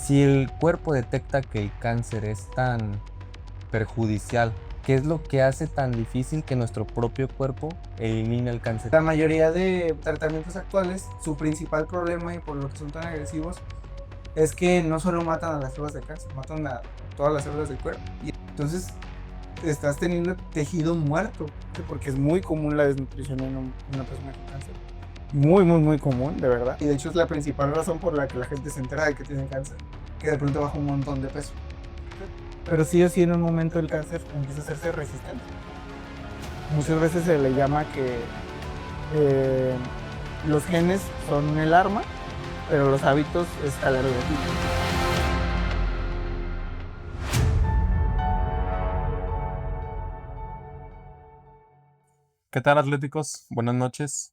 Si el cuerpo detecta que el cáncer es tan perjudicial, ¿qué es lo que hace tan difícil que nuestro propio cuerpo elimine el cáncer? La mayoría de tratamientos actuales, su principal problema y por lo que son tan agresivos es que no solo matan a las células de cáncer, matan a todas las células del cuerpo. Y entonces estás teniendo tejido muerto, porque es muy común la desnutrición en una persona con cáncer. Muy, muy, muy común, de verdad. Y de hecho es la principal razón por la que la gente se entera de que tiene cáncer, que de pronto baja un montón de peso. Pero sí o sí en un momento el cáncer empieza a hacerse resistente. Muchas veces se le llama que eh, los genes son el arma, pero los hábitos es el gatillo. ¿Qué tal, atléticos? Buenas noches.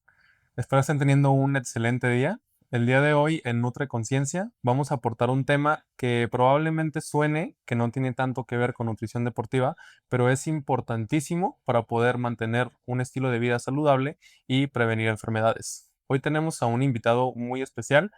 Espero estén teniendo un excelente día. El día de hoy en Nutre Conciencia vamos a aportar un tema que probablemente suene que no tiene tanto que ver con nutrición deportiva, pero es importantísimo para poder mantener un estilo de vida saludable y prevenir enfermedades. Hoy tenemos a un invitado muy especial.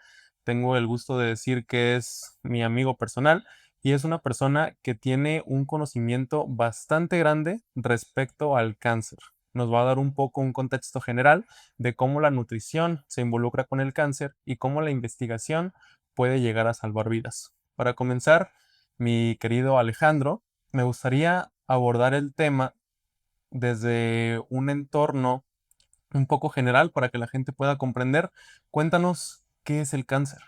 Tengo el gusto de decir que es mi amigo personal y es una persona que tiene un conocimiento bastante grande respecto al cáncer. Nos va a dar un poco un contexto general de cómo la nutrición se involucra con el cáncer y cómo la investigación puede llegar a salvar vidas. Para comenzar, mi querido Alejandro, me gustaría abordar el tema desde un entorno un poco general para que la gente pueda comprender. Cuéntanos qué es el cáncer.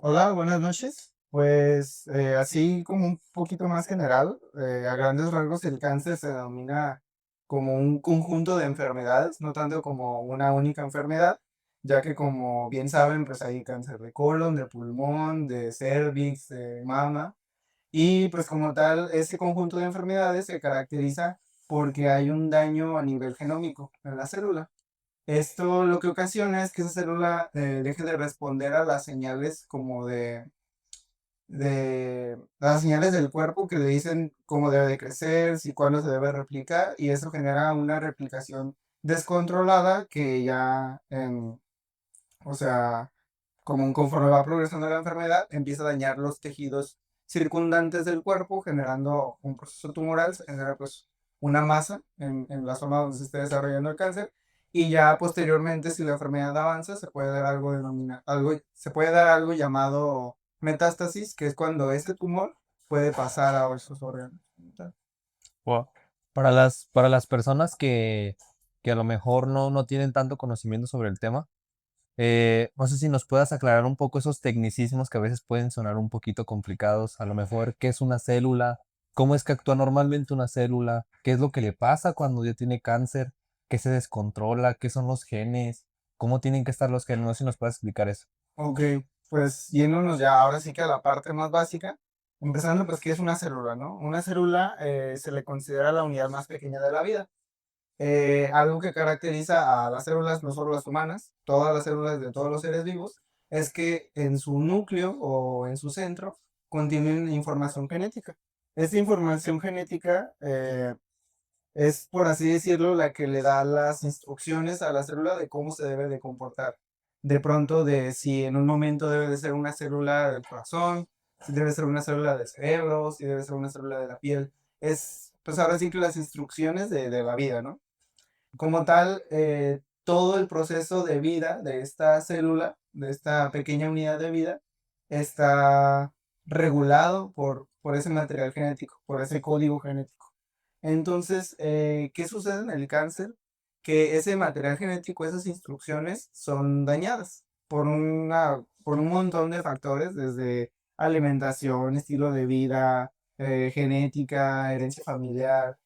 Hola, buenas noches. Pues así como un poquito más general, a grandes rasgos el cáncer se denomina como un conjunto de enfermedades, no tanto como una única enfermedad, ya que como bien saben, pues hay cáncer de colon, de pulmón, de cervix, de mama, y pues como tal, ese conjunto de enfermedades se caracteriza porque hay un daño a nivel genómico en la célula. Esto lo que ocasiona es que esa célula deje de responder a las señales como de las señales del cuerpo que le dicen cómo debe de crecer, si cuándo se debe replicar, y eso genera una replicación descontrolada que ya, o sea, como conforme va progresando la enfermedad, empieza a dañar los tejidos circundantes del cuerpo, generando un proceso tumoral, se genera pues una masa en la zona donde se esté desarrollando el cáncer, y ya posteriormente, si la enfermedad avanza, se puede dar se puede dar algo llamado metástasis, que es cuando ese tumor puede pasar a esos órganos. Wow. Para las personas que a lo mejor no tienen tanto conocimiento sobre el tema, no sé si nos puedas aclarar un poco esos tecnicismos que a veces pueden sonar un poquito complicados. A lo mejor, ¿qué es una célula? ¿Cómo es que actúa normalmente una célula? ¿Qué es lo que le pasa cuando ya tiene cáncer? ¿Qué se descontrola? ¿Qué son los genes? ¿Cómo tienen que estar los genes? No sé si nos puedes explicar eso. Ok, pues yéndonos ya ahora sí que a la parte más básica, empezando pues qué es una célula, ¿no? Una célula se le considera la unidad más pequeña de la vida. Algo que caracteriza a las células, no solo las humanas, todas las células de todos los seres vivos, es que en su núcleo o en su centro contienen información genética. Esta información genética es, por así decirlo, la que le da las instrucciones a la célula de cómo se debe de comportar. De pronto, de si en un momento debe de ser una célula del corazón, si debe ser una célula del cerebro, si debe ser una célula de la piel. Es, pues ahora sí que las instrucciones de la vida, ¿no? Como tal, todo el proceso de vida de esta célula, de esta pequeña unidad de vida, está regulado por ese material genético, por ese código genético. Entonces, ¿qué sucede en el cáncer? Que ese material genético, esas instrucciones son dañadas por un montón de factores, desde alimentación, estilo de vida, genética, herencia familiar,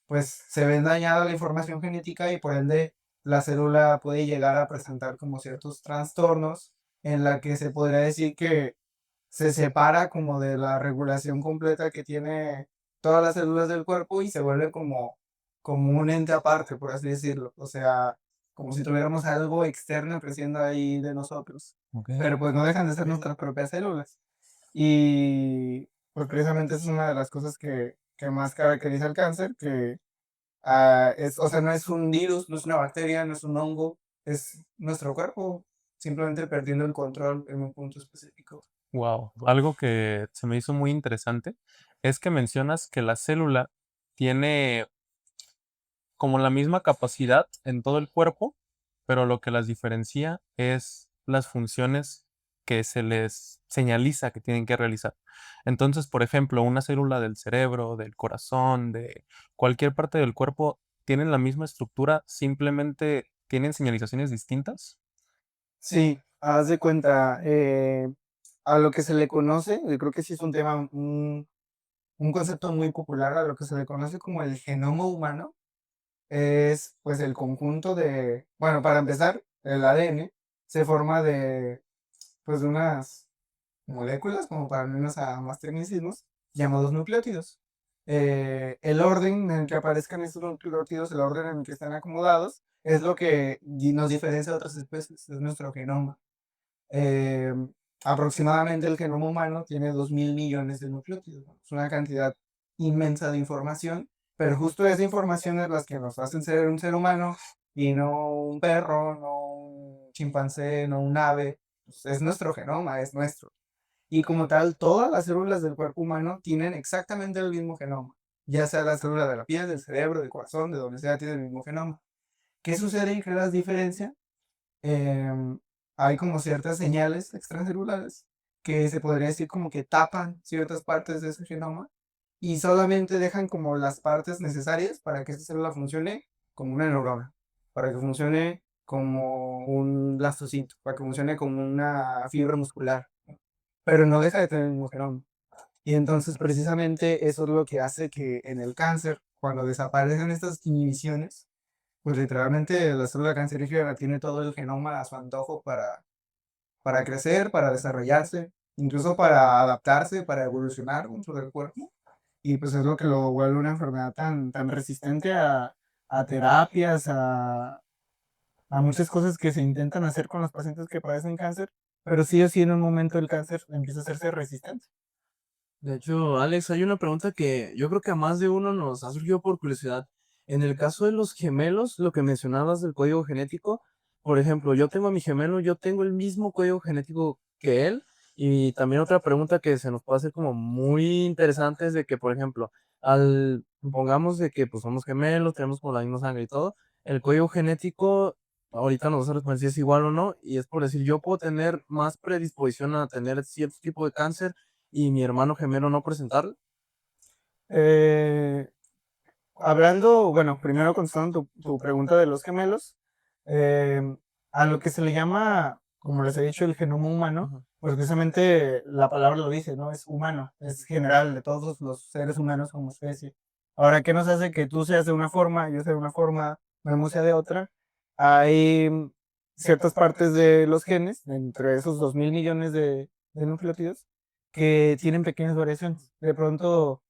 pues se ve dañada la información genética y por ende la célula puede llegar a presentar como ciertos trastornos en la que se podría decir que se separa como de la regulación completa que tiene todas las células del cuerpo y se vuelve como un ente aparte, por así decirlo. O sea, como si tuviéramos algo externo creciendo ahí de nosotros. Ok. Pero pues no dejan de ser nuestras propias células. Y pues precisamente esa es una de las cosas que más caracteriza el cáncer, que o sea, no es un virus, no es una bacteria, no es un hongo, es nuestro cuerpo simplemente perdiendo el control en un punto específico. Wow, algo que se me hizo muy interesante es que mencionas que la célula tiene como la misma capacidad en todo el cuerpo, pero lo que las diferencia es las funciones que se les señaliza que tienen que realizar. Entonces, por ejemplo, una célula del cerebro, del corazón, de cualquier parte del cuerpo, tienen la misma estructura, simplemente tienen señalizaciones distintas. Sí, haz de cuenta, a lo que se le conoce, yo creo que sí es un tema, un concepto muy popular, a lo que se le conoce como el genoma humano, es pues el conjunto de, bueno, para empezar, el ADN se forma de, pues, de unas moléculas, como para irnos a más tecnicismos, llamados nucleótidos. El orden en el que aparezcan estos nucleótidos, el orden en el que están acomodados, es lo que nos diferencia de otras especies, es nuestro genoma. Eh, Aproximadamente el genoma humano tiene 2.000 millones de nucleótidos, ¿no? Es una cantidad inmensa de información, pero justo esa información es la que nos hacen ser un ser humano y no un perro, no un chimpancé, no un ave. Pues es nuestro genoma, es nuestro. Y como tal, todas las células del cuerpo humano tienen exactamente el mismo genoma, ya sea la célula de la piel, del cerebro, del corazón, de donde sea, tiene el mismo genoma. ¿Qué sucede y qué las diferencia? em, Hay como ciertas señales extracelulares que se podría decir como que tapan ciertas partes de ese genoma y solamente dejan como las partes necesarias para que esa célula funcione como una neurona, para que funcione como un blastocito, para que funcione como una fibra muscular, pero no deja de tener el mismo genoma. Y entonces precisamente eso es lo que hace que en el cáncer, cuando desaparecen estas inhibiciones, pues literalmente la célula cancerígena tiene todo el genoma a su antojo para crecer, para desarrollarse, incluso para adaptarse, para evolucionar dentro del cuerpo. Y pues es lo que lo vuelve una enfermedad tan resistente a terapias, a muchas cosas que se intentan hacer con los pacientes que padecen cáncer, pero sí o sí en un momento el cáncer empieza a hacerse resistente. De hecho, Alex, hay una pregunta que yo creo que a más de uno nos ha surgido por curiosidad. En el caso de los gemelos, lo que mencionabas del código genético, por ejemplo, yo tengo a mi gemelo, yo tengo el mismo código genético que él. Y también otra pregunta que se nos puede hacer como muy interesante es de que, por ejemplo, supongamos de que pues somos gemelos, tenemos como la misma sangre y todo, el código genético, ahorita nos vas a responder si es igual o no, y es por decir, yo puedo tener más predisposición a tener cierto tipo de cáncer y mi hermano gemelo no presentarlo. Eh, Hablando, bueno, primero contestando tu pregunta de los gemelos, em, a lo que se le llama, como les he dicho, el genoma humano, Ajá. pues precisamente la palabra lo dice, ¿no? Es humano, es general de todos los seres humanos como especie. Ahora, ¿qué nos hace que tú seas de una forma, yo sea de una forma, Memo sea de otra? Hay ciertas partes de los genes, entre esos 2.000 millones de nucleótidos, que tienen pequeñas variaciones. De pronto,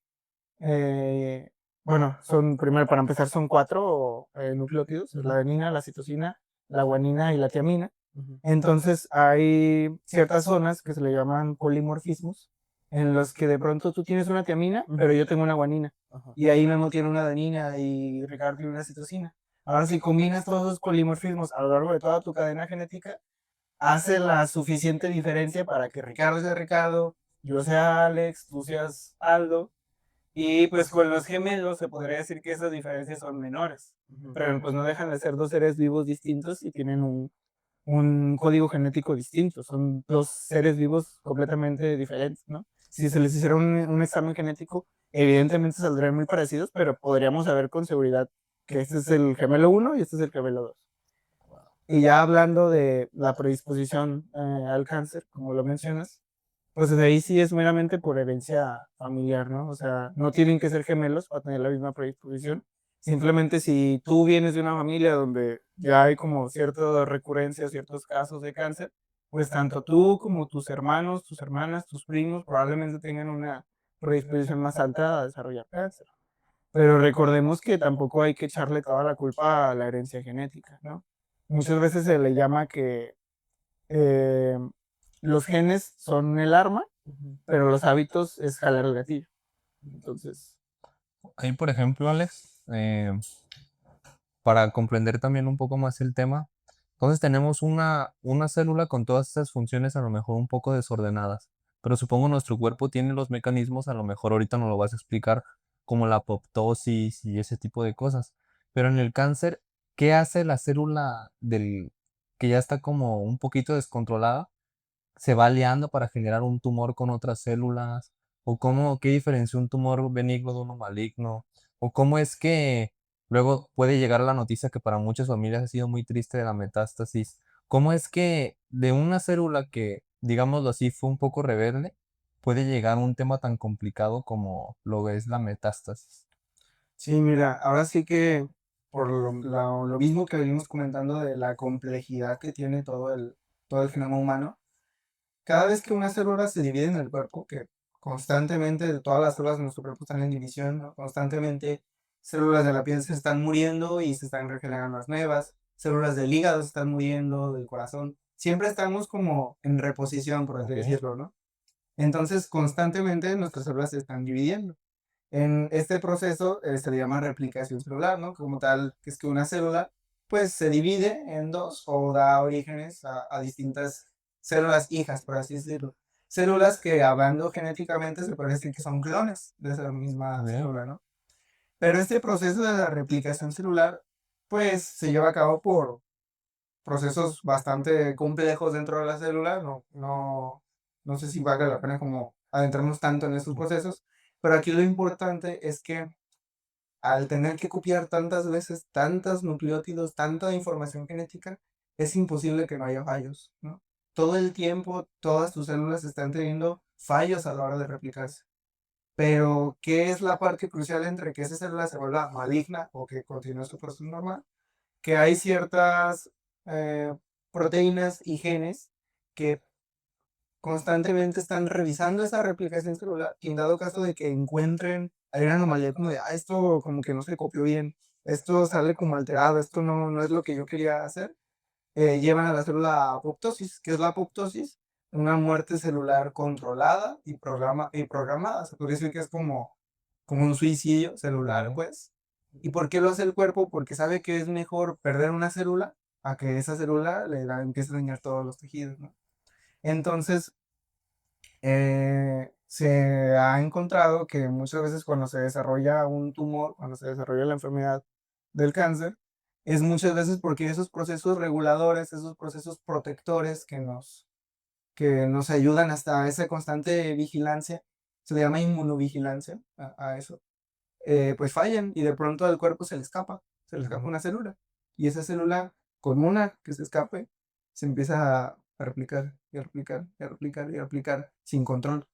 eh, bueno, primero para empezar, son cuatro nucleótidos, la adenina, la citosina, la guanina y la tiamina. Ujú. Entonces hay ciertas zonas que se le llaman polimorfismos, en los que de pronto tú tienes una tiamina, pero yo tengo una guanina. Ajá. Y ahí Memo tiene una adenina y Ricardo tiene una citosina. Ahora, si combinas todos los polimorfismos a lo largo de toda tu cadena genética, hace la suficiente diferencia para que Ricardo sea Ricardo, yo sea Alex, tú seas Aldo, y pues con los gemelos se podría decir que esas diferencias son menores, Ujú. pero pues no dejan de ser dos seres vivos distintos y tienen un código genético distinto. Son dos seres vivos completamente diferentes, ¿no? Si se les hiciera un examen genético, evidentemente saldrían muy parecidos, pero podríamos saber con seguridad que este es el gemelo uno y este es el gemelo 2. Y ya hablando de la predisposición al cáncer, como lo mencionas, pues de ahí sí es meramente por herencia familiar, ¿no? O sea, no tienen que ser gemelos para tener la misma predisposición. Simplemente si tú vienes de una familia donde ya hay como cierta recurrencia, ciertos casos de cáncer, pues tanto tú como tus hermanos, tus hermanas, tus primos probablemente tengan una predisposición más alta a desarrollar cáncer. Pero recordemos que tampoco hay que echarle toda la culpa a la herencia genética, ¿no? Muchas veces se le llama que eh, los genes son el arma, Ujú. pero los hábitos es jalar el gatillo. Entonces, Ahí, por ejemplo, Alex, para comprender también un poco más el tema, entonces tenemos una célula con todas estas funciones a lo mejor un poco desordenadas. pero supongo nuestro cuerpo tiene los mecanismos, a lo mejor ahorita nos lo vas a explicar, como la apoptosis y ese tipo de cosas. Pero en el cáncer, ¿qué hace la célula que ya está como un poquito descontrolada? ¿Se va aliando para generar un tumor con otras células? ¿O qué diferencia un tumor benigno de uno maligno? ¿O cómo es que luego puede llegar la noticia que para muchas familias ha sido muy triste de la metástasis? ¿Cómo es que de una célula que, digámoslo así, fue un poco rebelde, puede llegar a un tema tan complicado como lo es la metástasis? Sí, mira, ahora sí que por lo mismo que venimos comentando de la complejidad que tiene todo el genoma humano, cada vez que una célula se divide en el cuerpo, que constantemente todas las células de nuestro cuerpo están en división, ¿no? Constantemente células de la piel se están muriendo y se están regenerando las nuevas, células del hígado se están muriendo, del corazón. Siempre estamos como en reposición, por así Ok. decirlo, ¿no? Entonces, constantemente nuestras células se están dividiendo. En este proceso se le llama replicación celular, ¿no? Como tal, que es que una célula pues se divide en dos o da orígenes a distintas células hijas, por así decirlo. Células que hablando genéticamente se puede decir que son clones de esa misma Ok. célula, ¿no? Pero este proceso de la replicación celular pues se lleva a cabo por procesos bastante complejos dentro de la célula, no sé si valga la pena como adentrarnos tanto en esos procesos, pero aquí lo importante es que al tener que copiar tantas veces, tantos nucleótidos, tanta información genética, es imposible que no haya fallos, ¿no? Todo el tiempo, todas tus células están teniendo fallos a la hora de replicarse. Pero, ¿qué es la parte crucial entre que esa célula se vuelva maligna o que continúe su proceso normal? Que hay ciertas eh, proteínas y genes que constantemente están revisando esa replicación celular y en dado caso de que encuentren alguna anomalía como de, esto como que no se copió bien, esto sale como alterado, esto no es lo que yo quería hacer, llevan a la célula a apoptosis. ¿Qué es la apoptosis? Una muerte celular controlada y programada. Se podría decir que es como un suicidio celular, Ok. pues. ¿Y por qué lo hace el cuerpo? Porque sabe que es mejor perder una célula a que esa célula empiece a dañar todos los tejidos, ¿no? Entonces, se ha encontrado que muchas veces cuando se desarrolla un tumor, cuando se desarrolla la enfermedad del cáncer, es muchas veces porque esos procesos reguladores, esos procesos protectores que nos ayudan hasta esa constante vigilancia, se le llama inmunovigilancia a eso, pues fallan y de pronto al cuerpo se le escapa una célula. Y esa célula, con una que se escape, se empieza a replicar y a replicar y a replicar y a replicar sin control.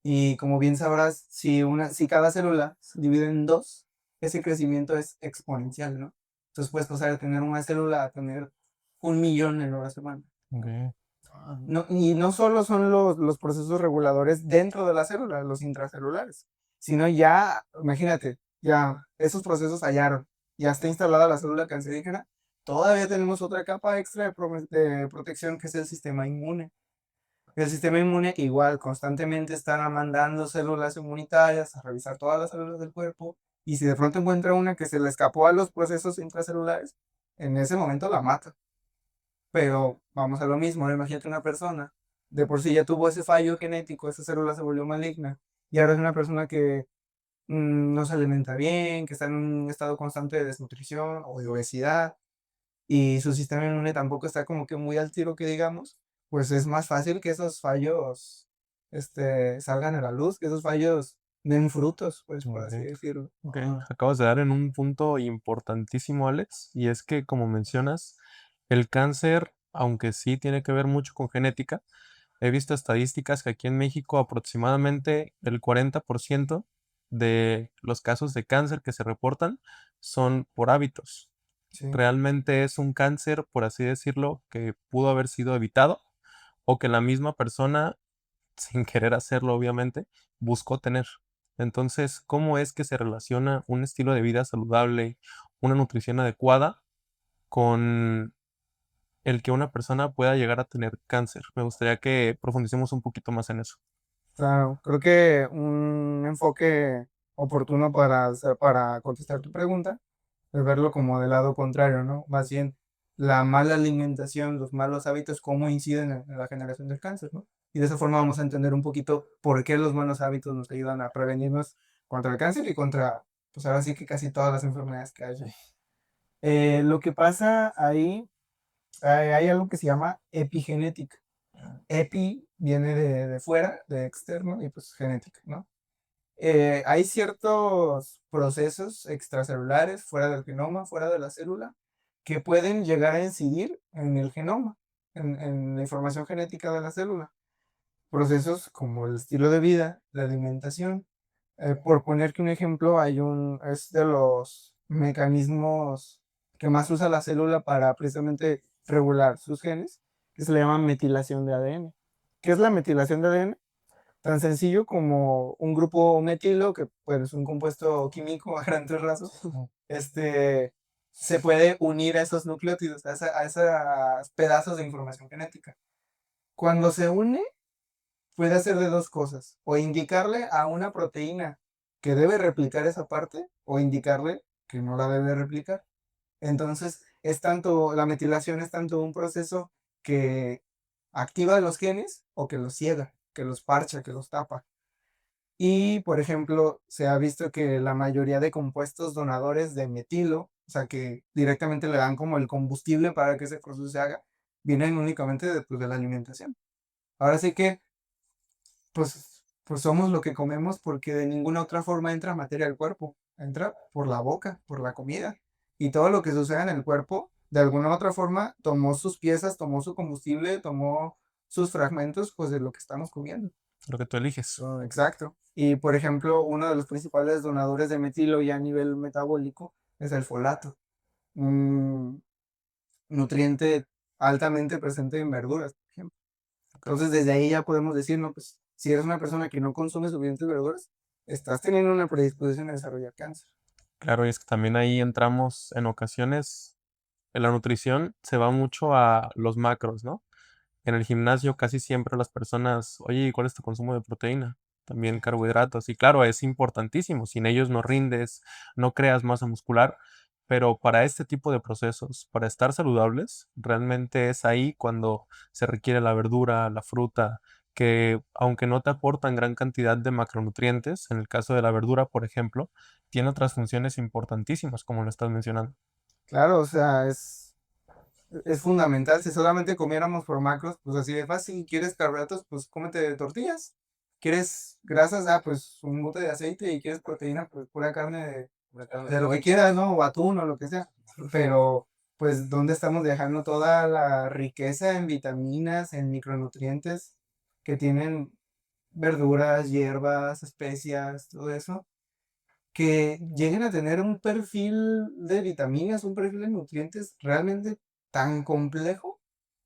Y como bien sabrás, si cada célula se divide en dos, ese crecimiento es exponencial, ¿no? Entonces puedes pasar de tener una célula a tener 1 millón en una semana. Ok. No, y no solo son los procesos reguladores dentro de la célula, los intracelulares, sino ya, imagínate, ya esos procesos hallaron, ya está instalada la célula cancerígena, todavía tenemos otra capa extra de protección que es el sistema inmune. El sistema inmune que igual constantemente está mandando células inmunitarias a revisar todas las células del cuerpo y si de pronto encuentra una que se le escapó a los procesos intracelulares, en ese momento la mata. Pero vamos a lo mismo, ahora imagínate una persona, de por sí ya tuvo ese fallo genético, esa célula se volvió maligna, y ahora es una persona que no se alimenta bien, que está en un estado constante de desnutrición o de obesidad, y su sistema inmune tampoco está como que muy al tiro que digamos, pues es más fácil que esos fallos salgan a la luz, que esos fallos den frutos, pues por así Ok. decirlo. Ok, acabas de dar en un punto importantísimo, Alex, y es que, como mencionas, el cáncer, aunque sí tiene que ver mucho con genética, he visto estadísticas que aquí en México aproximadamente el 40% de los casos de cáncer que se reportan son por hábitos. Sí, Realmente es un cáncer, por así decirlo, que pudo haber sido evitado o que la misma persona, sin querer hacerlo obviamente, buscó tener. Entonces, ¿cómo es que se relaciona un estilo de vida saludable, una nutrición adecuada con el que una persona pueda llegar a tener cáncer? Me gustaría que profundicemos un poquito más en eso. claro, creo que un enfoque oportuno para contestar tu pregunta es verlo como del lado contrario, ¿no? Más bien la mala alimentación, los malos hábitos, cómo inciden en la generación del cáncer, ¿no? Y de esa forma vamos a entender un poquito por qué los buenos hábitos nos ayudan a prevenirnos contra el cáncer y contra, pues ahora sí que casi todas las enfermedades que hay. Lo que pasa ahí, hay algo que se llama epigenética. Epi viene de fuera, de externo, y pues genética, ¿no? Hay ciertos procesos extracelulares fuera del genoma, fuera de la célula, que pueden llegar a incidir en el genoma, en la información genética de la célula. Procesos como el estilo de vida, la alimentación. Por poner que un ejemplo, es de los mecanismos que más usa la célula para precisamente regular sus genes, que se le llama metilación de ADN. ¿Qué es la metilación de ADN? Tan sencillo como un grupo metilo, que pues, es un compuesto químico a grandes rasgos, se puede unir a esos nucleótidos, a esos pedazos de información genética. Cuando se une, puede hacer de dos cosas, o indicarle a una proteína que debe replicar esa parte, o indicarle que no la debe replicar. Entonces, la metilación es tanto un proceso que activa los genes o que los ciega, que los parcha, que los tapa. Y, por ejemplo, se ha visto que la mayoría de compuestos donadores de metilo, o sea, que directamente le dan como el combustible para que ese proceso se haga, vienen únicamente de la alimentación. Ahora sí que, pues somos lo que comemos porque de ninguna otra forma entra materia al cuerpo. Entra por la boca, por la comida. Y todo lo que sucede en el cuerpo, de alguna otra forma, tomó sus piezas, tomó su combustible, tomó sus fragmentos, pues de lo que estamos comiendo. Lo que tú eliges. Exacto. Y por ejemplo, uno de los principales donadores de metilo ya a nivel metabólico es el folato, un nutriente altamente presente en verduras, por ejemplo. Entonces, desde ahí ya podemos decir, no, pues si eres una persona que no consume suficientes verduras, estás teniendo una predisposición a desarrollar cáncer. Claro, y es que también ahí entramos en ocasiones, en la nutrición se va mucho a los macros, ¿no? En el gimnasio casi siempre las personas, oye, ¿y cuál es tu consumo de proteína? También carbohidratos. Y claro, es importantísimo. Sin ellos no rindes, no creas masa muscular. Pero para este tipo de procesos, para estar saludables, realmente es ahí cuando se requiere la verdura, la fruta, que aunque no te aportan gran cantidad de macronutrientes, en el caso de la verdura, por ejemplo, tiene otras funciones importantísimas, como lo estás mencionando. Claro, o sea, es fundamental. Si solamente comiéramos por macros, pues así de fácil. ¿Quieres carbohidratos? Pues cómete tortillas. ¿Quieres grasas? Ah, pues un bote de aceite. ¿Y quieres proteína? Pues pura carne de lo que quieras, ¿no? O atún o lo que sea. Pero, pues, ¿dónde estamos dejando toda la riqueza en vitaminas, en micronutrientes que tienen verduras, hierbas, especias, todo eso? Que lleguen a tener un perfil de vitaminas, un perfil de nutrientes realmente tan complejo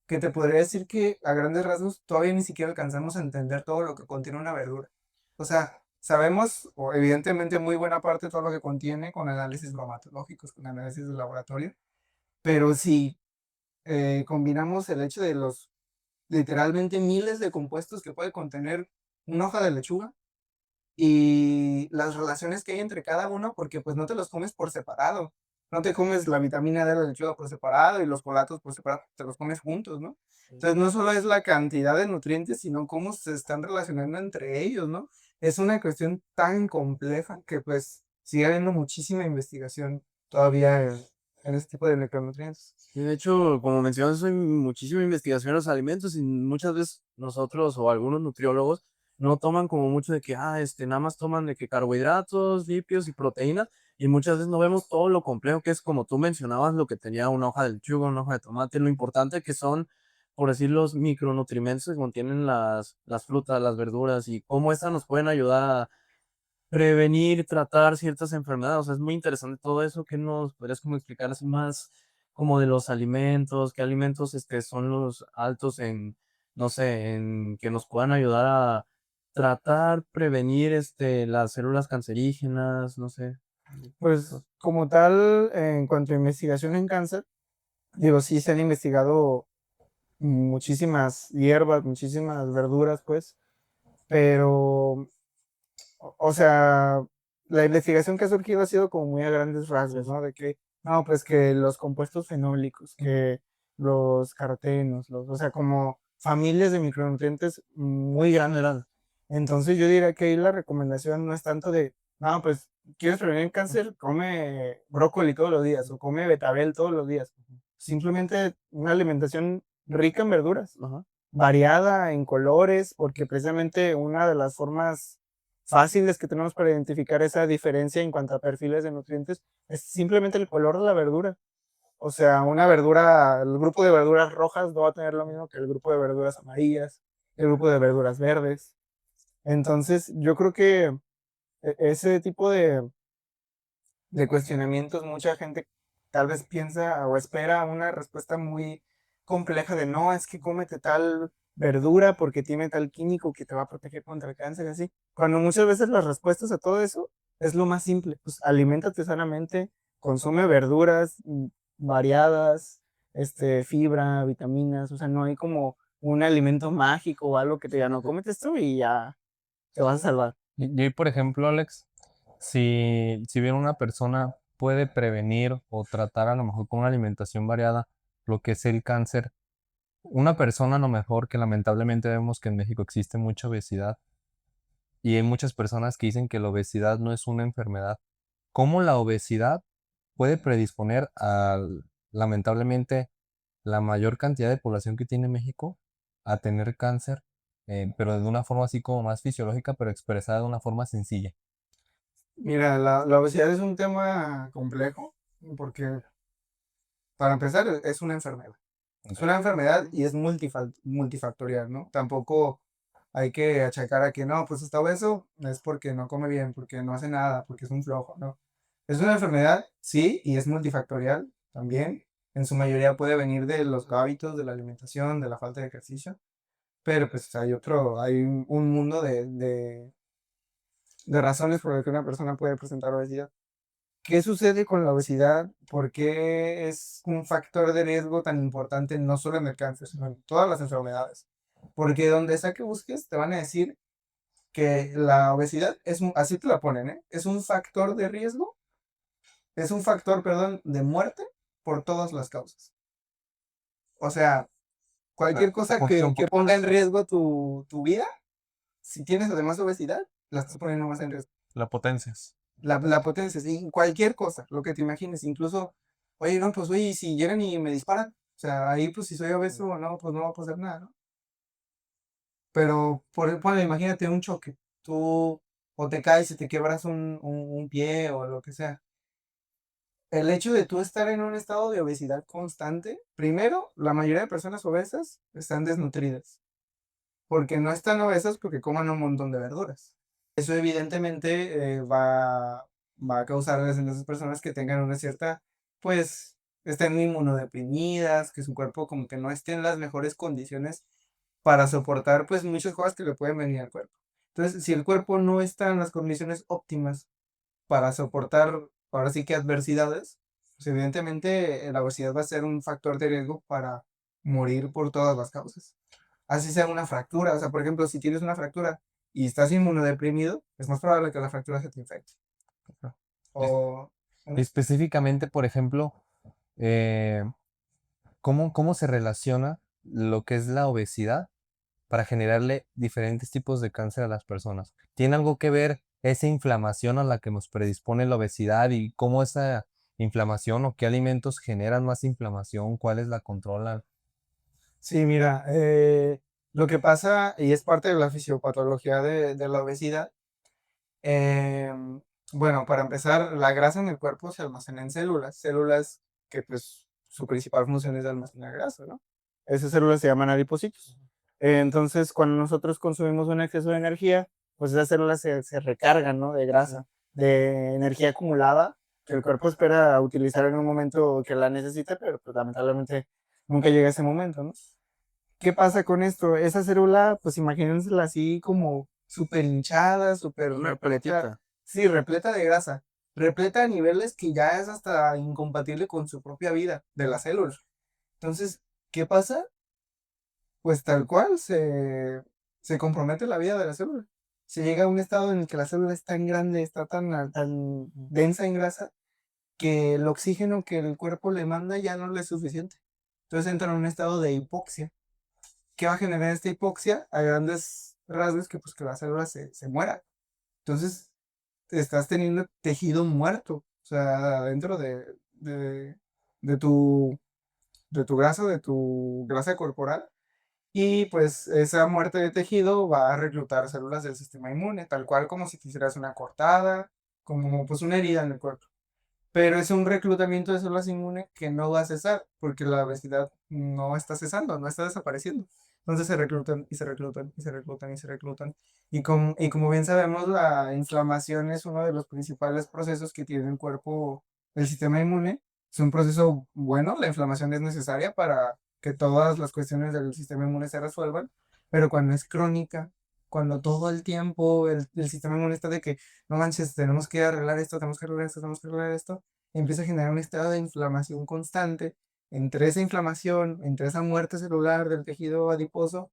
que te podría decir que a grandes rasgos todavía ni siquiera alcanzamos a entender todo lo que contiene una verdura. O sea, sabemos, o evidentemente muy buena parte de todo lo que contiene con análisis bromatológicos, con análisis de laboratorio, pero si combinamos el hecho de los literalmente miles de compuestos que puede contener una hoja de lechuga, y las relaciones que hay entre cada uno, porque pues no te los comes por separado. No te comes la vitamina D de la lechuga por separado y los colatos por separado, te los comes juntos, ¿no? Entonces no solo es la cantidad de nutrientes, sino cómo se están relacionando entre ellos, ¿no? Es una cuestión tan compleja que pues sigue habiendo muchísima investigación todavía en este tipo de macronutrientes. Y de hecho, como mencionas, hay muchísima investigación en los alimentos y muchas veces nosotros o algunos nutriólogos no toman como mucho de que, nada más toman de que carbohidratos, lípidos y proteínas y muchas veces no vemos todo lo complejo que es como tú mencionabas, lo que tenía una hoja de lechuga, una hoja de tomate, lo importante que son, por decir, los micronutrientes que contienen las frutas, las verduras y cómo estas nos pueden ayudar a prevenir, tratar ciertas enfermedades. O sea, es muy interesante todo eso. ¿Qué nos podrías como explicar así más como de los alimentos? ¿Qué alimentos son los altos en, no sé, en que nos puedan ayudar a tratar, prevenir las células cancerígenas? No sé. Pues como tal, en cuanto a investigación en cáncer, digo, sí se han investigado muchísimas hierbas, muchísimas verduras, pues, pero, o sea, la investigación que ha surgido ha sido como muy a grandes rasgos, ¿no? De que, no, pues que los compuestos fenólicos, que los carotenos, o sea, como familias de micronutrientes muy grandes. Entonces yo diría que ahí la recomendación no es tanto de, no, pues quieres prevenir el cáncer, come brócoli todos los días o come betabel todos los días. Simplemente una alimentación rica en verduras, Ajá. variada en colores, porque precisamente una de las formas fáciles que tenemos para identificar esa diferencia en cuanto a perfiles de nutrientes es simplemente el color de la verdura. O sea, una verdura, el grupo de verduras rojas no va a tener lo mismo que el grupo de verduras amarillas, el grupo de verduras verdes. Entonces, yo creo que ese tipo de cuestionamientos, mucha gente tal vez piensa o espera una respuesta muy compleja de no, es que cómete tal verdura porque tiene tal químico que te va a proteger contra el cáncer y así. Cuando muchas veces las respuestas a todo eso es lo más simple, pues aliméntate sanamente, consume verduras variadas, fibra, vitaminas, o sea, no hay como un alimento mágico o algo que te diga, no, cómete esto y ya te vas a salvar. Y por ejemplo, Alex, si bien una persona puede prevenir o tratar a lo mejor con una alimentación variada lo que es el cáncer, una persona a lo mejor que lamentablemente vemos que en México existe mucha obesidad y hay muchas personas que dicen que la obesidad no es una enfermedad. ¿Cómo la obesidad puede predisponer a, lamentablemente, la mayor cantidad de población que tiene México a tener cáncer, pero de una forma así como más fisiológica, pero expresada de una forma sencilla? Mira, la obesidad es un tema complejo porque, para empezar, es una enfermedad. Es una enfermedad y es multifactorial, ¿no? Tampoco hay que achacar a que no, pues está obeso, es porque no come bien, porque no hace nada, porque es un flojo, ¿no? Es una enfermedad, sí, y es multifactorial también. En su mayoría puede venir de los hábitos, de la alimentación, de la falta de ejercicio, pero pues hay un mundo de razones por las que una persona puede presentar obesidad. ¿Qué sucede con la obesidad? ¿Por qué es un factor de riesgo tan importante no solo en el cáncer, sino en todas las enfermedades? Porque donde sea que busques, te van a decir que la obesidad así te la ponen, ¿eh? Es un factor de riesgo, es un factor, perdón, de muerte por todas las causas. O sea, cualquier cosa que ponga en riesgo tu vida, si tienes además obesidad, la estás poniendo más en riesgo. La potencias. La potencia, sí, cualquier cosa, lo que te imagines, incluso, oye, no, pues, oye, si llegan y me disparan, o sea, ahí, pues, si soy obeso o no, pues, no va a pasar nada, ¿no? Pero, bueno, imagínate un choque, tú, o te caes y te quiebras un pie o lo que sea. El hecho de tú estar en un estado de obesidad constante, primero, la mayoría de personas obesas están desnutridas, porque no están obesas porque coman un montón de verduras. Eso evidentemente va a causarles en esas personas que tengan una cierta, pues, estén inmunodeprimidas, que su cuerpo como que no esté en las mejores condiciones para soportar, pues, muchas cosas que le pueden venir al cuerpo. Entonces, si el cuerpo no está en las condiciones óptimas para soportar, ahora sí que adversidades, pues, evidentemente la obesidad va a ser un factor de riesgo para morir por todas las causas. Así sea una fractura, o sea, por ejemplo, si tienes una fractura y estás inmunodeprimido, es más probable que la fractura se te infecte. O, Específicamente, por ejemplo, eh, ¿cómo se relaciona lo que es la obesidad para generarle diferentes tipos de cáncer a las personas? ¿Tiene algo que ver esa inflamación a la que nos predispone la obesidad y cómo esa inflamación o qué alimentos generan más inflamación, cuáles la controlan? sí, mira, lo que pasa, y es parte de la fisiopatología de la obesidad, em, bueno, para empezar, la grasa en el cuerpo se almacena en células que pues su principal función es almacenar grasa, ¿no? Esas células se llaman adipocitos. Entonces, cuando nosotros consumimos un exceso de energía, pues esas células se recargan, ¿no? De grasa, de energía acumulada, que el cuerpo espera utilizar en un momento que la necesita, pero pues, lamentablemente nunca llega ese momento, ¿no? ¿Qué pasa con esto? Esa célula, pues imagínensela así como súper hinchada, súper Una repleta, paletita. sí, repleta de grasa, repleta a niveles que ya es hasta incompatible con su propia vida de la célula. Entonces, ¿qué pasa? Pues tal cual se compromete la vida de la célula. Se llega a un estado en el que la célula es tan grande, está tan densa en grasa, que el oxígeno que el cuerpo le manda ya no le es suficiente. Entonces entra en un estado de hipoxia. ¿qué va a generar esta hipoxia? A grandes rasgos que pues que la célula se muera. Entonces, estás teniendo tejido muerto, o sea, dentro de tu, de tu grasa corporal. Y pues esa muerte de tejido va a reclutar células del sistema inmune, tal cual como si te hicieras una cortada, como pues una herida en el cuerpo. Pero es un reclutamiento de células inmunes que no va a cesar, porque la obesidad no está cesando, no está desapareciendo. Entonces se reclutan y se reclutan y se reclutan y se reclutan. Y como bien sabemos, la inflamación es uno de los principales procesos que tiene el cuerpo, el sistema inmune. Es un proceso bueno, la inflamación es necesaria para que todas las cuestiones del sistema inmune se resuelvan, pero cuando es crónica, cuando todo el tiempo el sistema inmune está de que no manches, tenemos que arreglar esto, tenemos que arreglar esto, tenemos que arreglar esto, empieza a generar un estado de inflamación constante. Entre esa inflamación, entre esa muerte celular del tejido adiposo,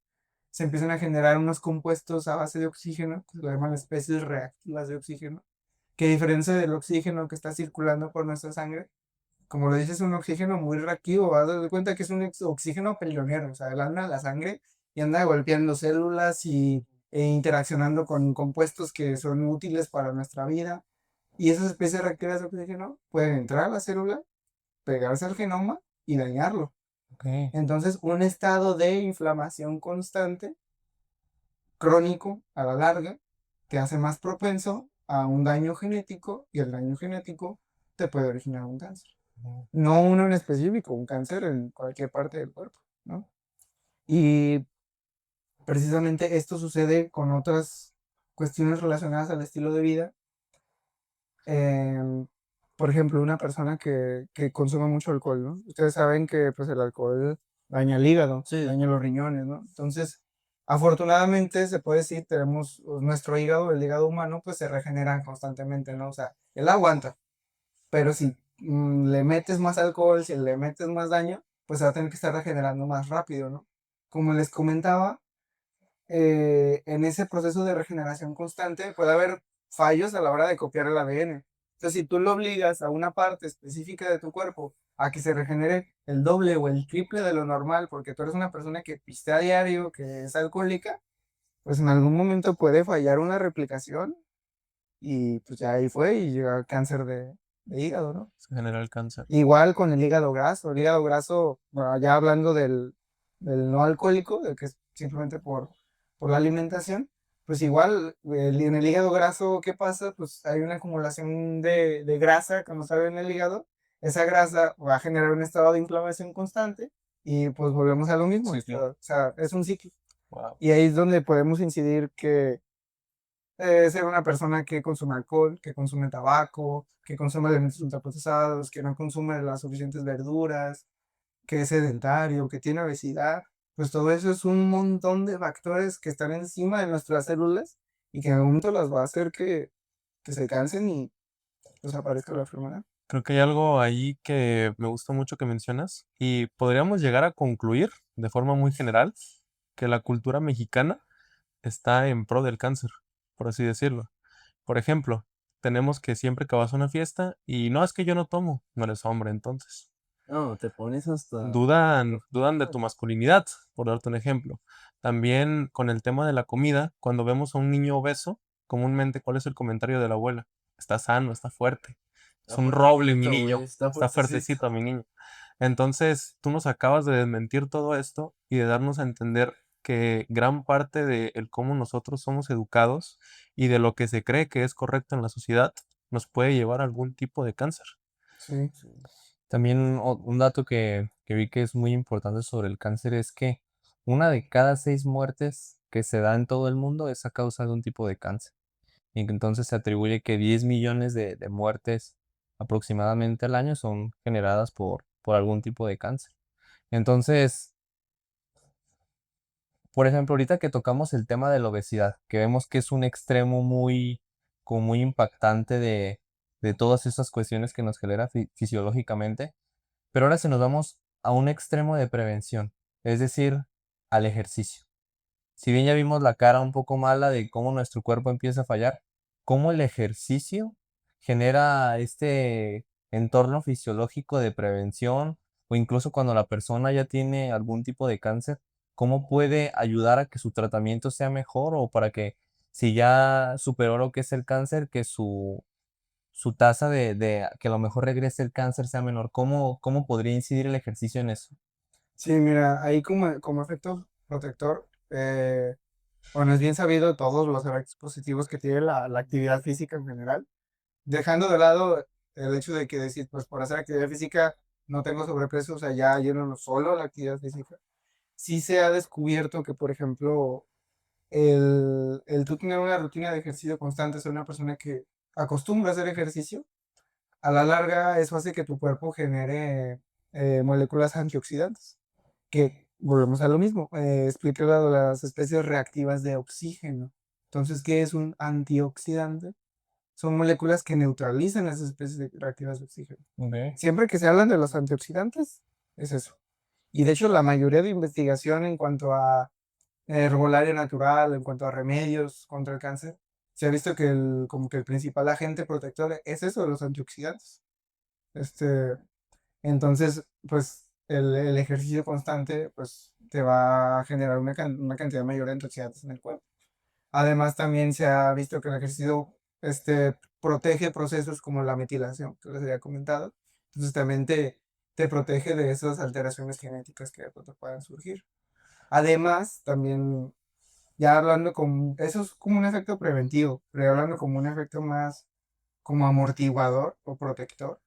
se empiezan a generar unos compuestos a base de oxígeno, que se lo llaman especies reactivas de oxígeno, que a diferencia del oxígeno que está circulando por nuestra sangre, como lo dices, es un oxígeno muy reactivo, vas a dar cuenta que es un oxígeno peleonero, o sea, él anda a la sangre y anda golpeando células e interaccionando con compuestos que son útiles para nuestra vida. Y esas especies reactivas de oxígeno pueden entrar a la célula, pegarse al genoma y dañarlo. Ok. Entonces, un estado de inflamación constante, crónico, a la larga, te hace más propenso a un daño genético y el daño genético te puede originar un cáncer. No uno en específico, un cáncer en cualquier parte del cuerpo, ¿no? Y precisamente esto sucede con otras cuestiones relacionadas al estilo de vida. Em, por ejemplo, una persona que consume mucho alcohol, ¿no? Ustedes saben que pues, el alcohol daña el hígado, Sí. daña los riñones, ¿no? Entonces, afortunadamente se puede decir, tenemos nuestro hígado, el hígado humano, pues se regenera constantemente, ¿no? O sea, él aguanta, pero si le metes más alcohol, si le metes más daño, pues se va a tener que estar regenerando más rápido, ¿no? Como les comentaba, en ese proceso de regeneración constante puede haber fallos a la hora de copiar el ADN. Entonces, si tú lo obligas a una parte específica de tu cuerpo a que se regenere el doble o el triple de lo normal, porque tú eres una persona que pistea a diario, que es alcohólica, pues en algún momento puede fallar una replicación y pues ya ahí fue y llega cáncer de hígado, ¿no? Se genera el cáncer. Igual con el hígado graso, bueno, ya hablando del no alcohólico, de que es simplemente por la alimentación, pues igual en el hígado graso, ¿qué pasa? Pues hay una acumulación de grasa, como sabe en el hígado, esa grasa va a generar un estado de inflamación constante y pues volvemos a lo mismo, Ciclo. o sea, es un ciclo. Wow. Y ahí es donde podemos incidir que ser una persona que consume alcohol, que consume tabaco, que consume alimentos ultraprocesados, que no consume las suficientes verduras, que es sedentario, que tiene obesidad, pues todo eso es un montón de factores que están encima de nuestras células y que en algún momento las va a hacer que se cansen y pues aparezca la enfermedad. Creo que hay algo ahí que me gusta mucho que mencionas y podríamos llegar a concluir de forma muy general que la cultura mexicana está en pro del cáncer, por así decirlo. Por ejemplo, tenemos que siempre que vas a una fiesta y no es que yo no tomo, no eres hombre entonces. No, te pones hasta... Dudan de tu masculinidad, por darte un ejemplo. También con el tema de la comida, cuando vemos a un niño obeso, comúnmente, ¿cuál es el comentario de la abuela? Está sano, está fuerte. Es un roble, mi fuertecito, niño. güey, está Está fuertecito. fuertecito, mi niño. Entonces, tú nos acabas de desmentir todo esto y de darnos a entender que gran parte de el cómo nosotros somos educados y de lo que se cree que es correcto en la sociedad nos puede llevar a algún tipo de cáncer. Sí, También un dato que vi que es muy importante sobre el cáncer es que una de cada 6 muertes que se da en todo el mundo es a causa de un tipo de cáncer. Y que entonces se atribuye que 10 millones de muertes aproximadamente al año son generadas por algún tipo de cáncer. Entonces, por ejemplo, ahorita que tocamos el tema de la obesidad, que vemos que es un extremo como muy impactante de todas esas cuestiones que nos genera fisiológicamente, pero ahora se nos vamos a un extremo de prevención, es decir, al ejercicio. Si bien ya vimos la cara un poco mala de cómo nuestro cuerpo empieza a fallar, cómo el ejercicio genera este entorno fisiológico de prevención o incluso cuando la persona ya tiene algún tipo de cáncer, ¿cómo puede ayudar a que su tratamiento sea mejor o para que si ya superó lo que es el cáncer, que su tasa de que a lo mejor regrese el cáncer sea menor? ¿Cómo podría incidir el ejercicio en eso? Sí, mira, ahí como efecto protector, bueno, es bien sabido todos los efectos positivos que tiene la actividad física en general, dejando de lado el hecho de que decir, pues por hacer actividad física no tengo sobrepeso, o sea, ya lleno no solo la actividad física. Sí se ha descubierto que, por ejemplo, el tú tener una rutina de ejercicio constante, ser una persona que acostumbra a hacer ejercicio, a la larga eso hace que tu cuerpo genere moléculas antioxidantes, que volvemos a lo mismo, expliqué las especies reactivas de oxígeno. Entonces, ¿qué es un antioxidante? Son moléculas que neutralizan las especies reactivas de oxígeno. Ok. Siempre que se hablan de los antioxidantes, es eso. Y de hecho, la mayoría de investigación en cuanto a herbolaria natural, en cuanto a remedios contra el cáncer, se ha visto que como que el principal agente protector es eso, los antioxidantes. Este, entonces, pues el ejercicio constante, pues te va a generar una cantidad mayor de antioxidantes en el cuerpo. Además, también se ha visto que el ejercicio protege procesos como la metilación, que les había comentado. Entonces, también te protege de esas alteraciones genéticas que de pronto puedan surgir. Además, también, ya hablando con, eso es como un efecto preventivo, pero hablando como un efecto más como amortiguador o protector,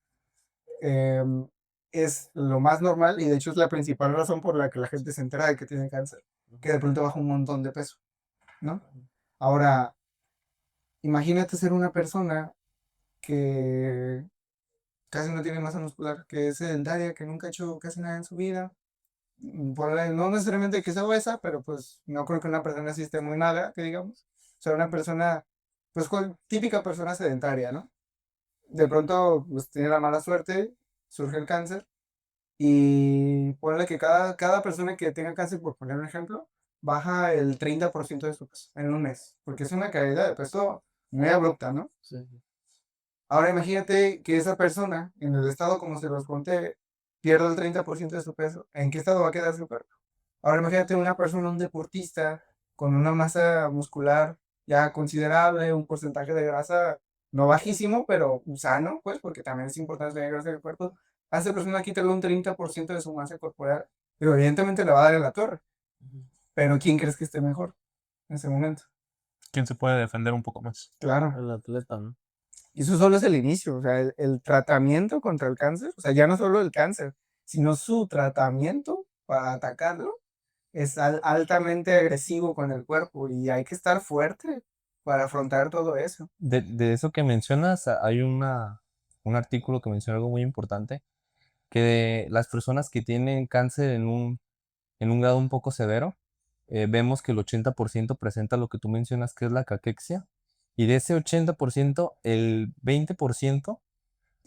em, es lo más normal y de hecho es la principal razón por la que la gente se entera de que tiene cáncer, que de pronto baja un montón de peso, ¿no? Ahora, imagínate ser una persona que casi no tiene masa muscular, que es sedentaria, que nunca ha hecho casi nada en su vida. No necesariamente que sea obesa, pero pues no creo que una persona así esté muy nada, que digamos. O sea, una persona, pues típica persona sedentaria, ¿no? De pronto, pues tiene la mala suerte, surge el cáncer y ponle que cada persona que tenga cáncer, por poner un ejemplo, baja el 30% de su peso en un mes, porque es una caída de peso muy abrupta, ¿no? Sí. Ahora imagínate que esa persona, en el estado como se los conté, pierda el 30% de su peso. ¿En qué estado va a quedar su cuerpo? Ahora imagínate una persona, un deportista, con una masa muscular ya considerable, un porcentaje de grasa no bajísimo, pero sano, pues, porque también es importante tener grasa en el cuerpo. A esa persona quítale un 30% de su masa corporal, pero evidentemente le va a dar en la torre. Pero ¿quién crees que esté mejor en ese momento? ¿Quién se puede defender un poco más? Claro. El atleta, ¿no? Y eso solo es el inicio, o sea, el tratamiento contra el cáncer, o sea, ya no solo el cáncer, sino su tratamiento para atacarlo es altamente agresivo con el cuerpo y hay que estar fuerte para afrontar todo eso. De eso que mencionas, hay un artículo que menciona algo muy importante, que de las personas que tienen cáncer en un grado un poco severo, vemos que el 80% presenta lo que tú mencionas, que es la caquexia, y de ese 80%, el 20%,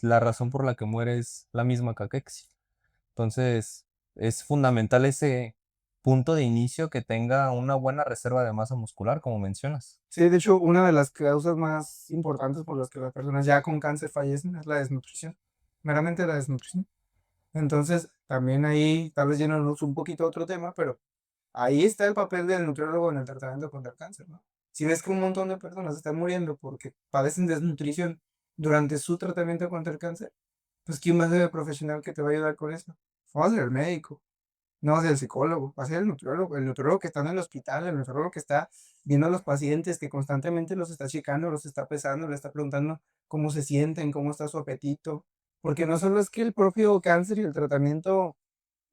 la razón por la que muere es la misma caquexia. Entonces, es fundamental ese punto de inicio que tenga una buena reserva de masa muscular, como mencionas. Sí, de hecho, una de las causas más importantes por las que las personas ya con cáncer fallecen es la desnutrición, meramente la desnutrición. Entonces, también ahí, tal vez yéndonos un poquito a otro tema, pero ahí está el papel del nutriólogo en el tratamiento contra el cáncer, ¿no? Si ves que un montón de personas están muriendo porque padecen desnutrición durante su tratamiento contra el cáncer, pues ¿quién va a ser el profesional que te va a ayudar con eso? No va a ser el médico, no va a ser el psicólogo, va a ser el nutriólogo que está en el hospital, el nutriólogo que está viendo a los pacientes, que constantemente los está checando, los está pesando, le está preguntando cómo se sienten, cómo está su apetito, porque no solo es que el propio cáncer y el tratamiento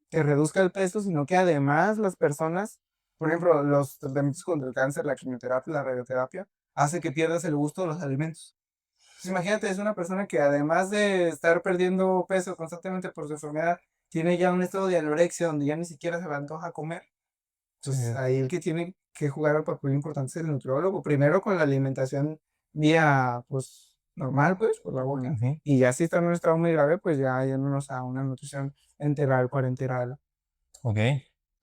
que reduzca el peso, sino que además las personas, por ejemplo, los tratamientos contra el cáncer, la quimioterapia, la radioterapia, hace que pierdas el gusto de los alimentos. Entonces, imagínate, es una persona que además de estar perdiendo peso constantemente por su enfermedad, tiene ya un estado de anorexia donde ya ni siquiera se le antoja comer. Entonces, Sí. ahí el que tiene que jugar el papel importante es el nutriólogo. Primero con la alimentación vía, pues, normal, pues, por la boca. Ujú. Y ya si está en un estado muy grave, pues ya yéndonos a una nutrición enteral, parenteral. Ok.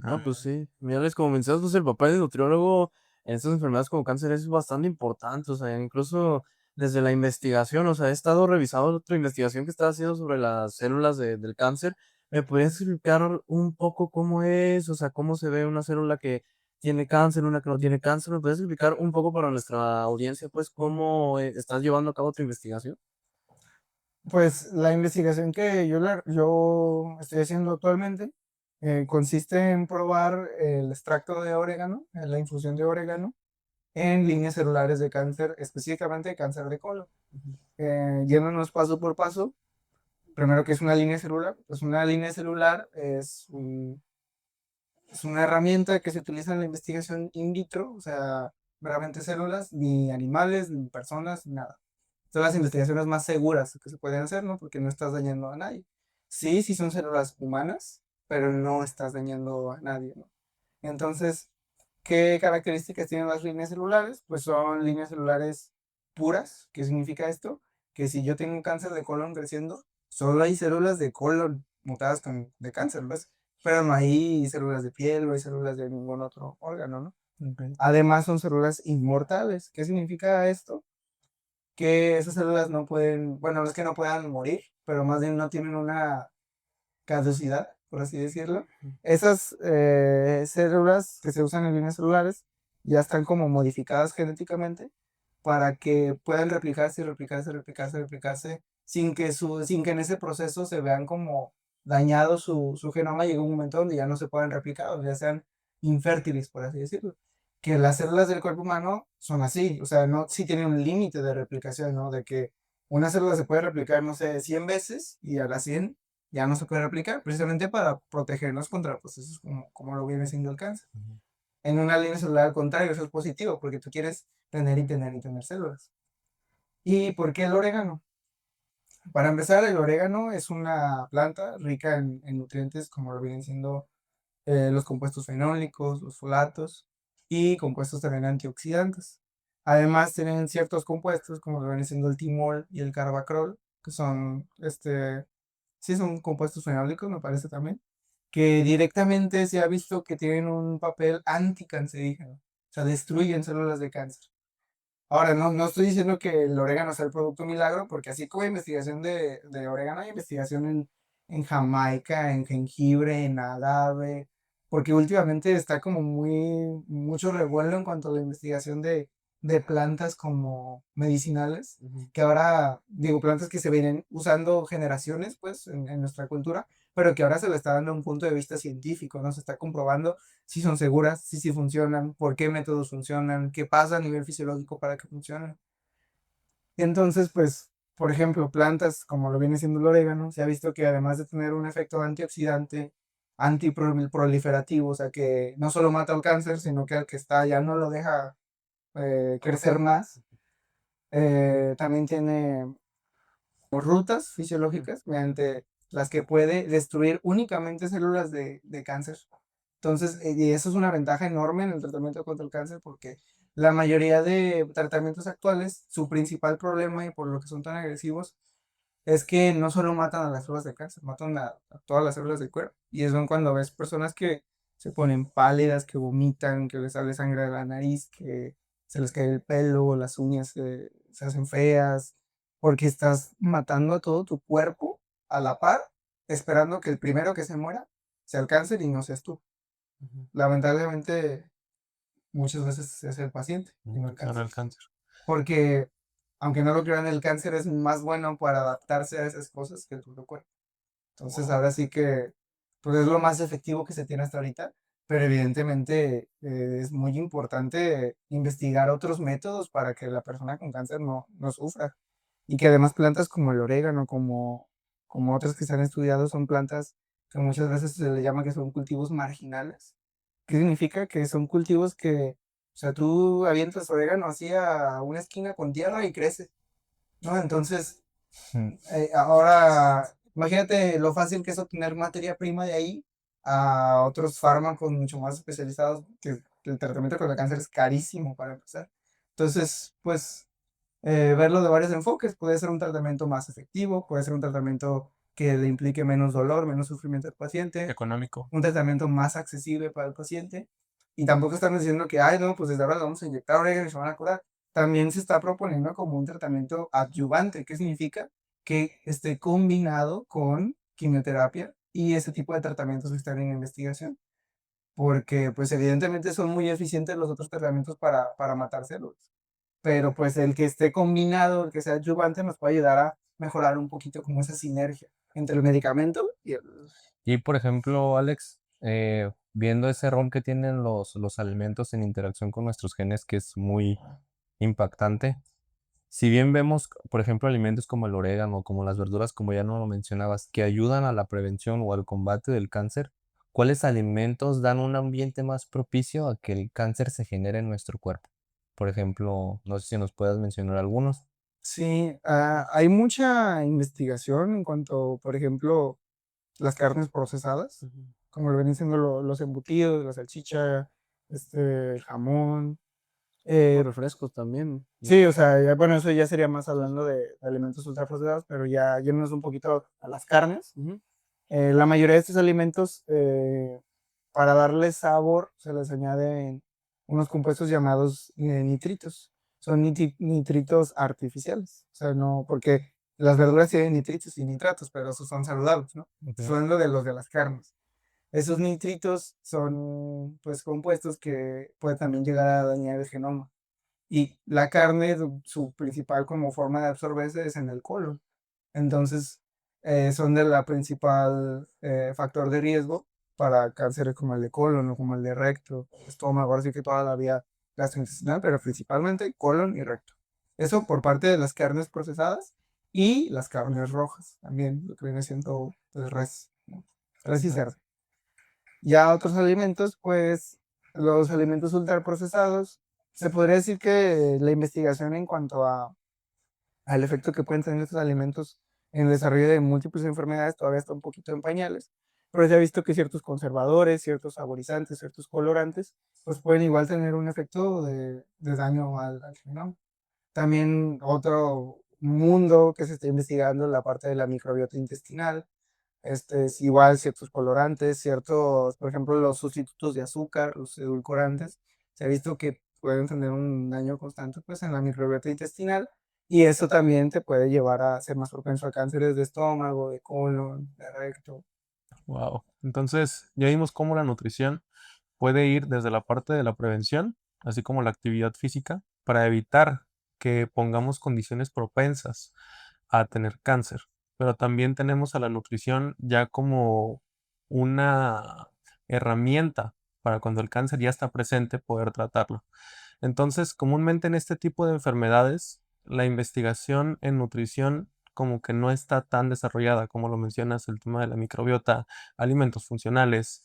Ah, pues sí. Mira, como mencionas, pues el papel del nutriólogo en estas enfermedades como cáncer es bastante importante. O sea, incluso desde la investigación, o sea, he estado revisando otra investigación que estaba haciendo sobre las células del cáncer, ¿Me podrías explicar un poco cómo es, o sea, cómo se ve una célula que tiene cáncer, una que no tiene cáncer? ¿Me puedes explicar un poco para nuestra audiencia, pues, cómo estás llevando a cabo tu investigación? Pues la investigación que yo estoy haciendo actualmente consiste en probar el extracto de orégano, la infusión de orégano, en líneas celulares de cáncer, específicamente de cáncer de colon. Yéndonos paso por paso, primero, ¿que es una línea celular? Pues una línea celular es una herramienta que se utiliza en la investigación in vitro, o sea, meramente células, ni animales, ni personas, ni nada. Son las investigaciones más seguras que se pueden hacer, ¿no? Porque no estás dañando a nadie. Sí, sí son células humanas, pero no estás dañando a nadie, ¿no? Entonces, ¿qué características tienen las líneas celulares? Pues son líneas celulares puras. ¿Qué significa esto? Que si yo tengo un cáncer de colon creciendo, solo hay células de colon mutadas de cáncer, ¿ves? Pero no hay células de piel, no hay células de ningún otro órgano, ¿no? Ok. Además son células inmortales. ¿Qué significa esto? Que esas células no pueden, bueno, no es que no puedan morir, pero más bien no tienen una caducidad, por así decirlo. Esas células que se usan en líneas celulares ya están como modificadas genéticamente para que puedan replicarse, replicarse, replicarse, replicarse, sin que en ese proceso se vean como dañado su genoma. Llega un momento donde ya no se pueden replicar, o ya sean infértiles, por así decirlo. Que las células del cuerpo humano son así, o sea, no, sí tienen un límite de replicación, ¿no? De que una célula se puede replicar, no sé, 100 veces y a las 100 ya no se puede replicar, precisamente para protegernos contra procesos como lo viene siendo el cáncer. Ujú. En una línea celular, al contrario, eso es positivo, porque tú quieres tener y tener y tener células. ¿Y por qué el orégano? Para empezar, el orégano es una planta rica en nutrientes, como lo vienen siendo los compuestos fenólicos, los folatos y compuestos también antioxidantes. Además, tienen ciertos compuestos, como lo vienen siendo el timol y el carbacrol, que son, sí, son compuestos fenólicos, me parece también, que directamente se ha visto que tienen un papel anticancerígeno, o sea, destruyen células de cáncer. Ahora, no estoy diciendo que el orégano sea el producto milagro, porque así como hay investigación de orégano, hay investigación en Jamaica, en jengibre, en agave, porque últimamente está como mucho revuelo en cuanto a la investigación de plantas como medicinales, Ujú. que ahora, digo, plantas que se vienen usando generaciones, pues, en nuestra cultura, pero que ahora se le está dando un punto de vista científico, ¿no? Se está comprobando si son seguras, si sí funcionan, por qué métodos funcionan, qué pasa a nivel fisiológico para que funcionen. Y entonces, pues, por ejemplo, plantas como lo viene siendo el orégano, se ha visto que además de tener un efecto antioxidante, antiproliferativo, o sea, que no solo mata el cáncer, sino que al que está ya no lo deja crecer más, también tiene rutas fisiológicas mediante las que puede destruir únicamente células de cáncer. Entonces, y eso es una ventaja enorme en el tratamiento contra el cáncer porque la mayoría de tratamientos actuales, su principal problema y por lo que son tan agresivos, es que no solo matan a las células de cáncer, matan a todas las células del cuerpo. Y eso cuando ves personas que se ponen pálidas, que vomitan, que les sale sangre de la nariz, que se les cae el pelo, las uñas se hacen feas, porque estás matando a todo tu cuerpo a la par, esperando que el primero que se muera sea el cáncer y no seas tú. Ujú. Lamentablemente, muchas veces es el paciente y no el Claro, cáncer. el cáncer. Porque, aunque no lo crean, el cáncer es más bueno para adaptarse a esas cosas que el propio cuerpo. Entonces, ahora sí que, pues es lo más efectivo que se tiene hasta ahorita, pero evidentemente es muy importante investigar otros métodos para que la persona con cáncer no sufra. Y que además plantas como el orégano, como otras que se han estudiado, son plantas que muchas veces se le llama que son cultivos marginales. ¿Qué significa? Que son cultivos que, o sea, tú avientas orégano así a una esquina con tierra y crece, ¿no? Entonces, Mm. ahora, imagínate lo fácil que es obtener materia prima de ahí a otros fármacos mucho más especializados, que el tratamiento contra el cáncer es carísimo para empezar. Entonces, pues, verlo de varios enfoques, puede ser un tratamiento más efectivo, puede ser un tratamiento que le implique menos dolor, menos sufrimiento al paciente, Económico. un tratamiento más accesible para el paciente. Y tampoco estamos diciendo que, ay, no, pues desde ahora le vamos a inyectar orégano y se van a curar. También se está proponiendo como un tratamiento adyuvante. ¿Qué significa? Que esté combinado con quimioterapia y ese tipo de tratamientos están en investigación, porque pues evidentemente son muy eficientes los otros tratamientos para matar células, pero pues el que esté combinado, el que sea adyuvante, nos puede ayudar a mejorar un poquito como esa sinergia entre el medicamento y el... Y por ejemplo, Alex, viendo ese rol que tienen los alimentos en interacción con nuestros genes, que es muy impactante, si bien vemos, por ejemplo, alimentos como el orégano, como las verduras, como ya no lo mencionabas, que ayudan a la prevención o al combate del cáncer, ¿cuáles alimentos dan un ambiente más propicio a que el cáncer se genere en nuestro cuerpo? Por ejemplo, no sé si nos puedas mencionar algunos. Sí, hay mucha investigación en cuanto, por ejemplo, las carnes procesadas, Ujú. como lo vienen siendo los embutidos, la salchicha, el jamón. Los refrescos también. Sí, o sea, bueno, eso ya sería más hablando de alimentos ultraprocesados, pero ya yéndonos un poquito a las carnes. Ujú. La mayoría de estos alimentos, para darles sabor, se les añaden unos compuestos llamados nitritos. Son nitritos artificiales. O sea, no, porque las verduras tienen nitritos y nitratos, pero esos son saludables, ¿no? Ok. Son lo de los de las carnes. Esos nitritos son, pues, compuestos que pueden también llegar a dañar el genoma. Y la carne, su principal como forma de absorberse es en el colon. Entonces, son de la principal factor de riesgo para cánceres como el de colon o como el de recto, estómago, ahora sí que toda la vía gastrointestinal, pero principalmente colon y recto. Eso por parte de las carnes procesadas y las carnes rojas, también lo que viene siendo pues, res, ¿no? Res y cerdo. Ya otros alimentos, pues los alimentos ultraprocesados, se podría decir que la investigación en cuanto al efecto que pueden tener estos alimentos en el desarrollo de múltiples enfermedades todavía está un poquito en pañales, pero se ha visto que ciertos conservadores, ciertos saborizantes, ciertos colorantes, pues pueden igual tener un efecto de daño al genoma. También otro mundo que se está investigando la parte de la microbiota intestinal, es igual ciertos colorantes, ciertos, por ejemplo, los sustitutos de azúcar, los edulcorantes, se ha visto que pueden tener un daño constante pues en la microbiota intestinal y eso también te puede llevar a ser más propenso a cánceres de estómago, de colon, de recto. Wow. Entonces, ya vimos cómo la nutrición puede ir desde la parte de la prevención, así como la actividad física, para evitar que pongamos condiciones propensas a tener cáncer. Pero también tenemos a la nutrición ya como una herramienta para cuando el cáncer ya está presente poder tratarlo. Entonces, comúnmente en este tipo de enfermedades, la investigación en nutrición como que no está tan desarrollada, como lo mencionas, el tema de la microbiota, alimentos funcionales.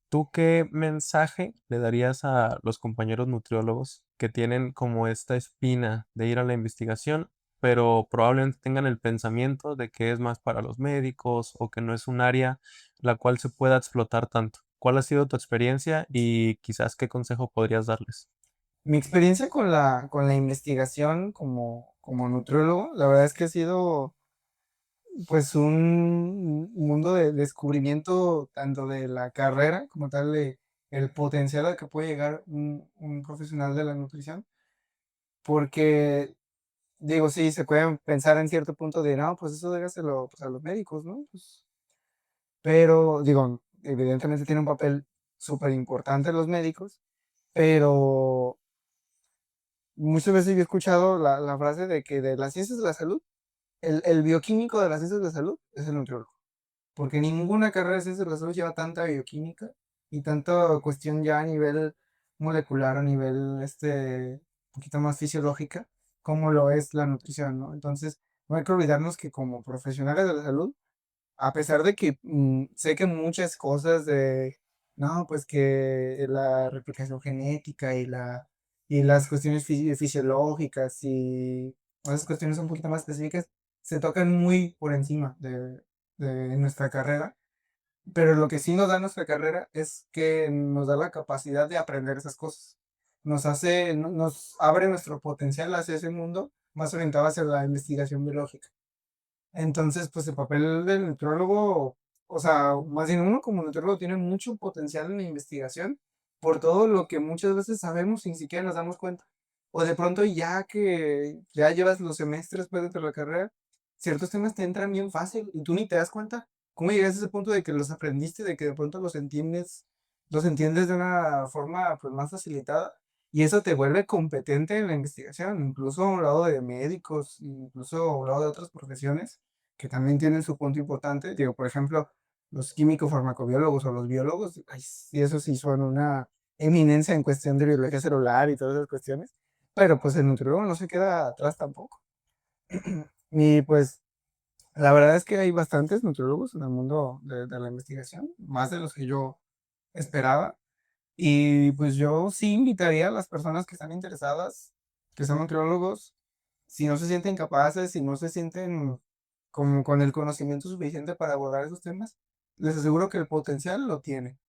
¿Tú qué mensaje le darías a los compañeros nutriólogos que tienen como esta espina de ir a la investigación, pero probablemente tengan el pensamiento de que es más para los médicos o que no es un área la cual se pueda explotar tanto? ¿Cuál ha sido tu experiencia y quizás qué consejo podrías darles? Mi experiencia con la investigación como nutriólogo, la verdad es que ha sido pues un mundo de descubrimiento tanto de la carrera como tal de el potencial al que puede llegar un profesional de la nutrición, porque digo, sí, se pueden pensar en cierto punto de, no, pues eso dégaselo pues, a los médicos, ¿no? Pues, pero digo, evidentemente tiene un papel súper importante los médicos, pero muchas veces yo he escuchado la frase de que de las ciencias de la salud, el bioquímico de las ciencias de la salud es el nutriólogo. Porque ninguna carrera de ciencias de la salud lleva tanta bioquímica y tanta cuestión ya a nivel molecular, a nivel un poquito más fisiológica, como lo es la nutrición, ¿no? Entonces, no hay que olvidarnos que como profesionales de la salud, a pesar de que sé que muchas cosas no, pues que la replicación genética y las cuestiones fisiológicas y esas cuestiones un poquito más específicas se tocan muy por encima de nuestra carrera, pero lo que sí nos da nuestra carrera es que nos da la capacidad de aprender esas cosas. Nos abre nuestro potencial hacia ese mundo más orientado hacia la investigación biológica. Entonces, pues el papel del nutriólogo, o sea, más bien uno como nutriólogo tiene mucho potencial en la investigación por todo lo que muchas veces sabemos sin siquiera nos damos cuenta. O de pronto ya que ya llevas los semestres pues dentro de la carrera, ciertos temas te entran bien fácil y tú ni te das cuenta ¿cómo llegaste a ese punto de que los aprendiste, de que de pronto los entiendes de una forma pues, más facilitada? Y eso te vuelve competente en la investigación, incluso a un lado de médicos, incluso a un lado de otras profesiones que también tienen su punto importante. Digo, por ejemplo, los químicos farmacobiólogos o los biólogos, ay, sí, eso sí son una eminencia en cuestión de biología celular y todas esas cuestiones, pero pues el nutriólogo no se queda atrás tampoco. Y pues la verdad es que hay bastantes nutriólogos en el mundo de la investigación, más de los que yo esperaba. Y pues yo sí invitaría a las personas que están interesadas, que son nutriólogos, si no se sienten capaces, si no se sienten como con el conocimiento suficiente para abordar esos temas, les aseguro que el potencial lo tienen.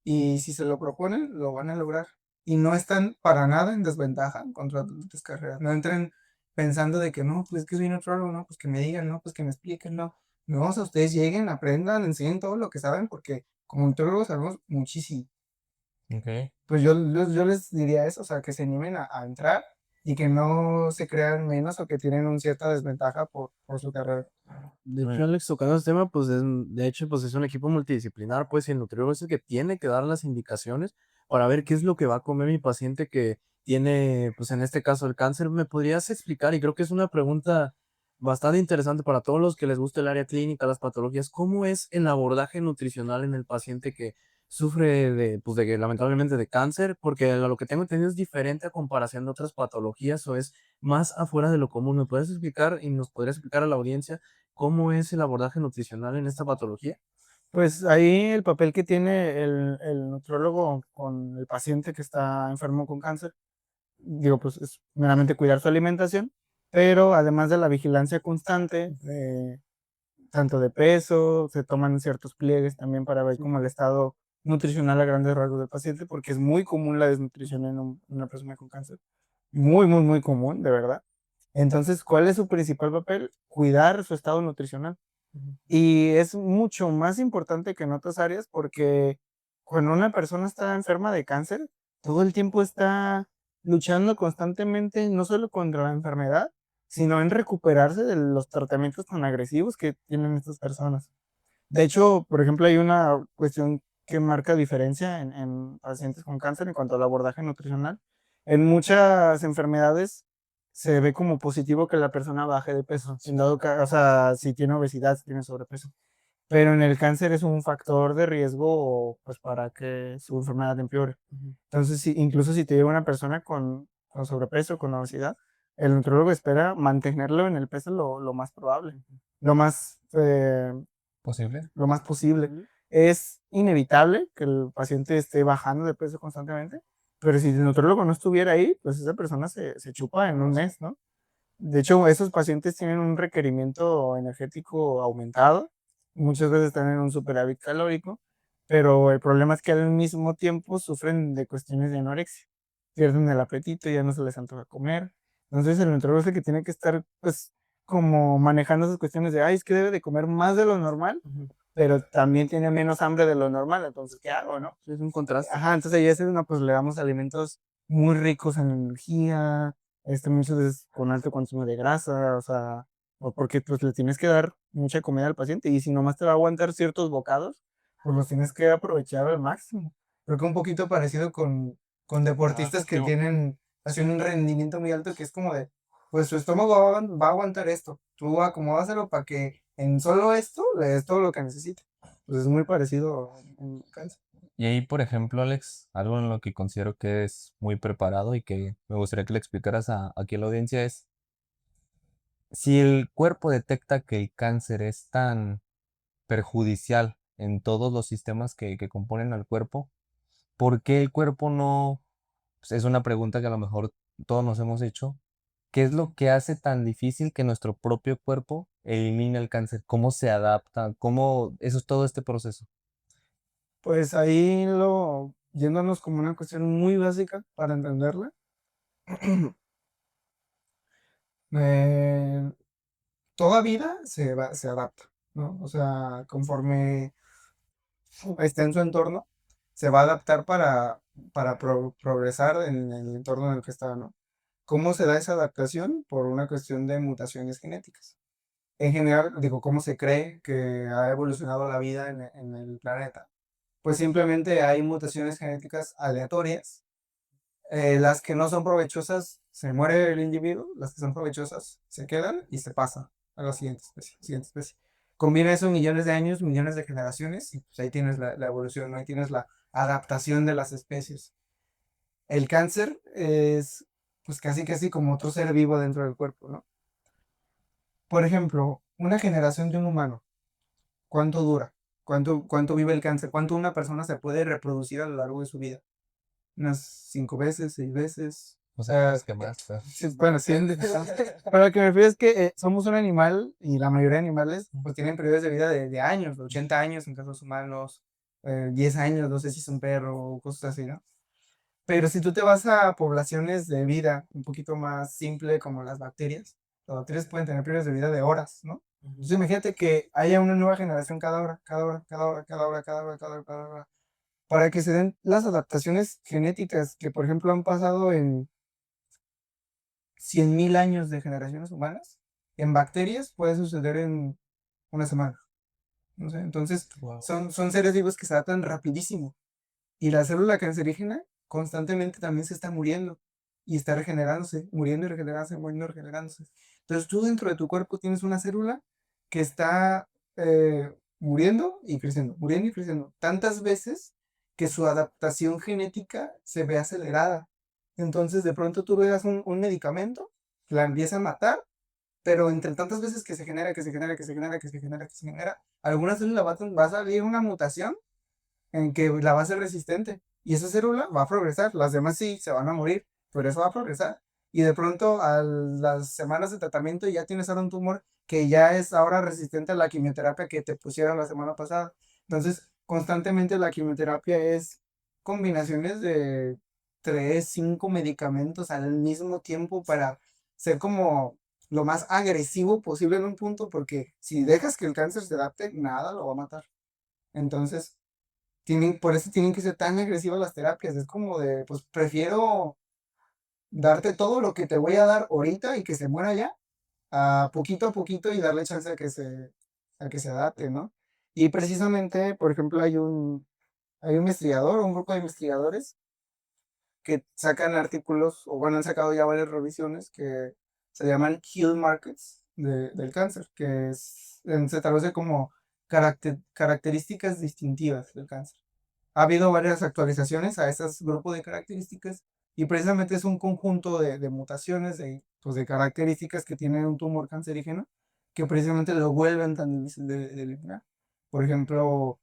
Y si se lo proponen, lo van a lograr. Y no están para nada en desventaja contra otras carreras. No entren pensando de que no, pues es que soy nutriólogo, no, pues que me digan, no, pues que me expliquen, no. No, o sea, ustedes lleguen, aprendan, enseñen todo lo que saben, porque como nutriólogos sabemos muchísimo. Ok. Pues yo les diría eso, o sea, que se animen a entrar y que no se crean menos o que tienen una cierta desventaja por su carrera. De hecho, Alex, tocando ese tema, pues de hecho, pues es un equipo multidisciplinar, pues y el nutriólogo es el que tiene que dar las indicaciones para ver qué es lo que va a comer mi paciente que tiene, pues en este caso, el cáncer. ¿Me podrías explicar? Y creo que es una pregunta bastante interesante para todos los que les gusta el área clínica, las patologías. ¿Cómo es el abordaje nutricional en el paciente que sufre de, pues de que lamentablemente de cáncer? Porque a lo que tengo entendido es diferente a comparación de otras patologías o es más afuera de lo común. ¿Me puedes explicar y nos podrías explicar a la audiencia cómo es el abordaje nutricional en esta patología? Pues ahí el papel que tiene el nutriólogo con el paciente que está enfermo con cáncer, digo, pues es meramente cuidar su alimentación, pero además de la vigilancia constante, tanto de peso, se toman ciertos pliegues también para ver como el estado nutricional a grandes rasgos del paciente, porque es muy común la desnutrición en una persona con cáncer. Muy, muy, muy común, de verdad. Entonces, ¿cuál es su principal papel? Cuidar su estado nutricional. Y es mucho más importante que en otras áreas porque cuando una persona está enferma de cáncer, todo el tiempo está luchando constantemente, no solo contra la enfermedad, sino en recuperarse de los tratamientos tan agresivos que tienen estas personas. De hecho, por ejemplo, hay una cuestión que marca diferencia en pacientes con cáncer en cuanto al abordaje nutricional. En muchas enfermedades se ve como positivo que la persona baje de peso, sin dado o sea, si tiene obesidad, si tiene sobrepeso. Pero en el cáncer es un factor de riesgo pues para que su enfermedad empeore. Entonces, incluso si te llega una persona con sobrepeso, con obesidad, el nutriólogo espera mantenerlo en el peso lo más probable, lo más ¿Posible? lo más posible. Es inevitable que el paciente esté bajando de peso constantemente, pero si el nutriólogo no estuviera ahí, pues esa persona se chupa en un mes, ¿no? De hecho, esos pacientes tienen un requerimiento energético aumentado, muchas veces están en un superávit calórico, pero el problema es que al mismo tiempo sufren de cuestiones de anorexia, pierden el apetito, ya no se les antoja comer. Entonces el nutriólogo es el que tiene que estar, pues, como manejando esas cuestiones de, ay, es que debe de comer más de lo normal, pero también tiene menos hambre de lo normal, entonces, ¿qué hago, no? Sí, es un contraste. Ajá, entonces ya es una, pues le damos alimentos muy ricos en energía, muchas veces con alto consumo de grasa, o sea, o porque pues le tienes que dar mucha comida al paciente y si nomás te va a aguantar ciertos bocados, pues los tienes que aprovechar al máximo. Creo que un poquito parecido con deportistas que tienen así un rendimiento muy alto que es como de, pues su estómago va a aguantar esto, tú acomódaselo para que en solo esto le des todo lo que necesite. Pues es muy parecido en cáncer. Y ahí, por ejemplo, Alex, algo en lo que considero que es muy preparado y que me gustaría que le explicaras aquí a la audiencia es, si el cuerpo detecta que el cáncer es tan perjudicial en todos los sistemas que componen al cuerpo, ¿por qué el cuerpo no? Pues es una pregunta que a lo mejor todos nos hemos hecho. ¿Qué es lo que hace tan difícil que nuestro propio cuerpo elimine el cáncer? ¿Cómo se adapta? ¿Cómo? Eso es todo este proceso. Pues ahí yéndonos como una cuestión muy básica para entenderla, eh, toda vida se adapta, ¿no? O sea, conforme esté en su entorno, se va a adaptar para progresar en el entorno en el que está, ¿no? ¿Cómo se da esa adaptación? Por una cuestión de mutaciones genéticas. en general, digo, cómo se cree que ha evolucionado la vida en el planeta, pues simplemente hay mutaciones genéticas aleatorias. Las que no son provechosas, se muere el individuo, las que son provechosas se quedan y se pasa a la siguiente especie, siguiente especie. Combina eso millones de años, millones de generaciones, y pues ahí tienes la evolución, ¿no? Ahí tienes la adaptación de las especies. El cáncer es pues casi como otro ser vivo dentro del cuerpo, ¿no? Por ejemplo, una generación de un humano, ¿cuánto dura? ¿Cuánto vive el cáncer? ¿Cuánto una persona se puede reproducir a lo largo de su vida? Unas 5 veces, 6 veces. O sea, es que más, pero- Sí, bueno, sí. Pero lo que me refiero es que somos un animal y la mayoría de animales pues tienen periodos de vida de años, 80 años en casos humanos, 10 años, no sé si es un perro o cosas así, ¿no? Pero si tú te vas a poblaciones de vida un poquito más simple como las bacterias pueden tener periodos de vida de horas, ¿no? Entonces imagínate que haya una nueva generación cada hora, cada hora, cada hora, cada hora, cada hora, cada hora, cada hora, para que se den las adaptaciones genéticas que, por ejemplo, han pasado en 100.000 años de generaciones humanas, en bacterias puede suceder en una semana. No sé, entonces Wow. son seres vivos que se adaptan rapidísimo. Y la célula cancerígena constantemente también se está muriendo y está regenerándose, muriendo y regenerándose, muriendo y regenerándose. Entonces tú dentro de tu cuerpo tienes una célula que está muriendo y creciendo, tantas veces que su adaptación genética se ve acelerada. Entonces de pronto tú veas un medicamento, la empieza a matar, pero entre tantas veces que se genera, que se genera, que se genera, que se genera, que se genera, alguna célula va a salir una mutación en que la va a ser resistente y esa célula va a progresar, las demás sí se van a morir, pero eso va a progresar. Y de pronto a las semanas de tratamiento ya tienes ahora un tumor que ya es ahora resistente a la quimioterapia que te pusieron la semana pasada. Entonces, constantemente la quimioterapia es combinaciones de 3, 5 medicamentos al mismo tiempo para ser como lo más agresivo posible en un punto, porque si dejas que el cáncer se adapte, nada lo va a matar. Entonces, por eso tienen que ser tan agresivas las terapias. Es como de, pues prefiero darte todo lo que te voy a dar ahorita y que se muera ya, a poquito y darle chance a que se adapte, ¿no? Y precisamente, por ejemplo, hay un investigador, un grupo de investigadores que sacan artículos, o bueno, han sacado ya varias revisiones que se llaman Kill Markets del cáncer, se traduce como características distintivas del cáncer. Ha habido varias actualizaciones a esos grupos de características y precisamente es un conjunto de mutaciones, pues de características que tiene un tumor cancerígeno que precisamente lo vuelven tan difícil de eliminar. Por ejemplo,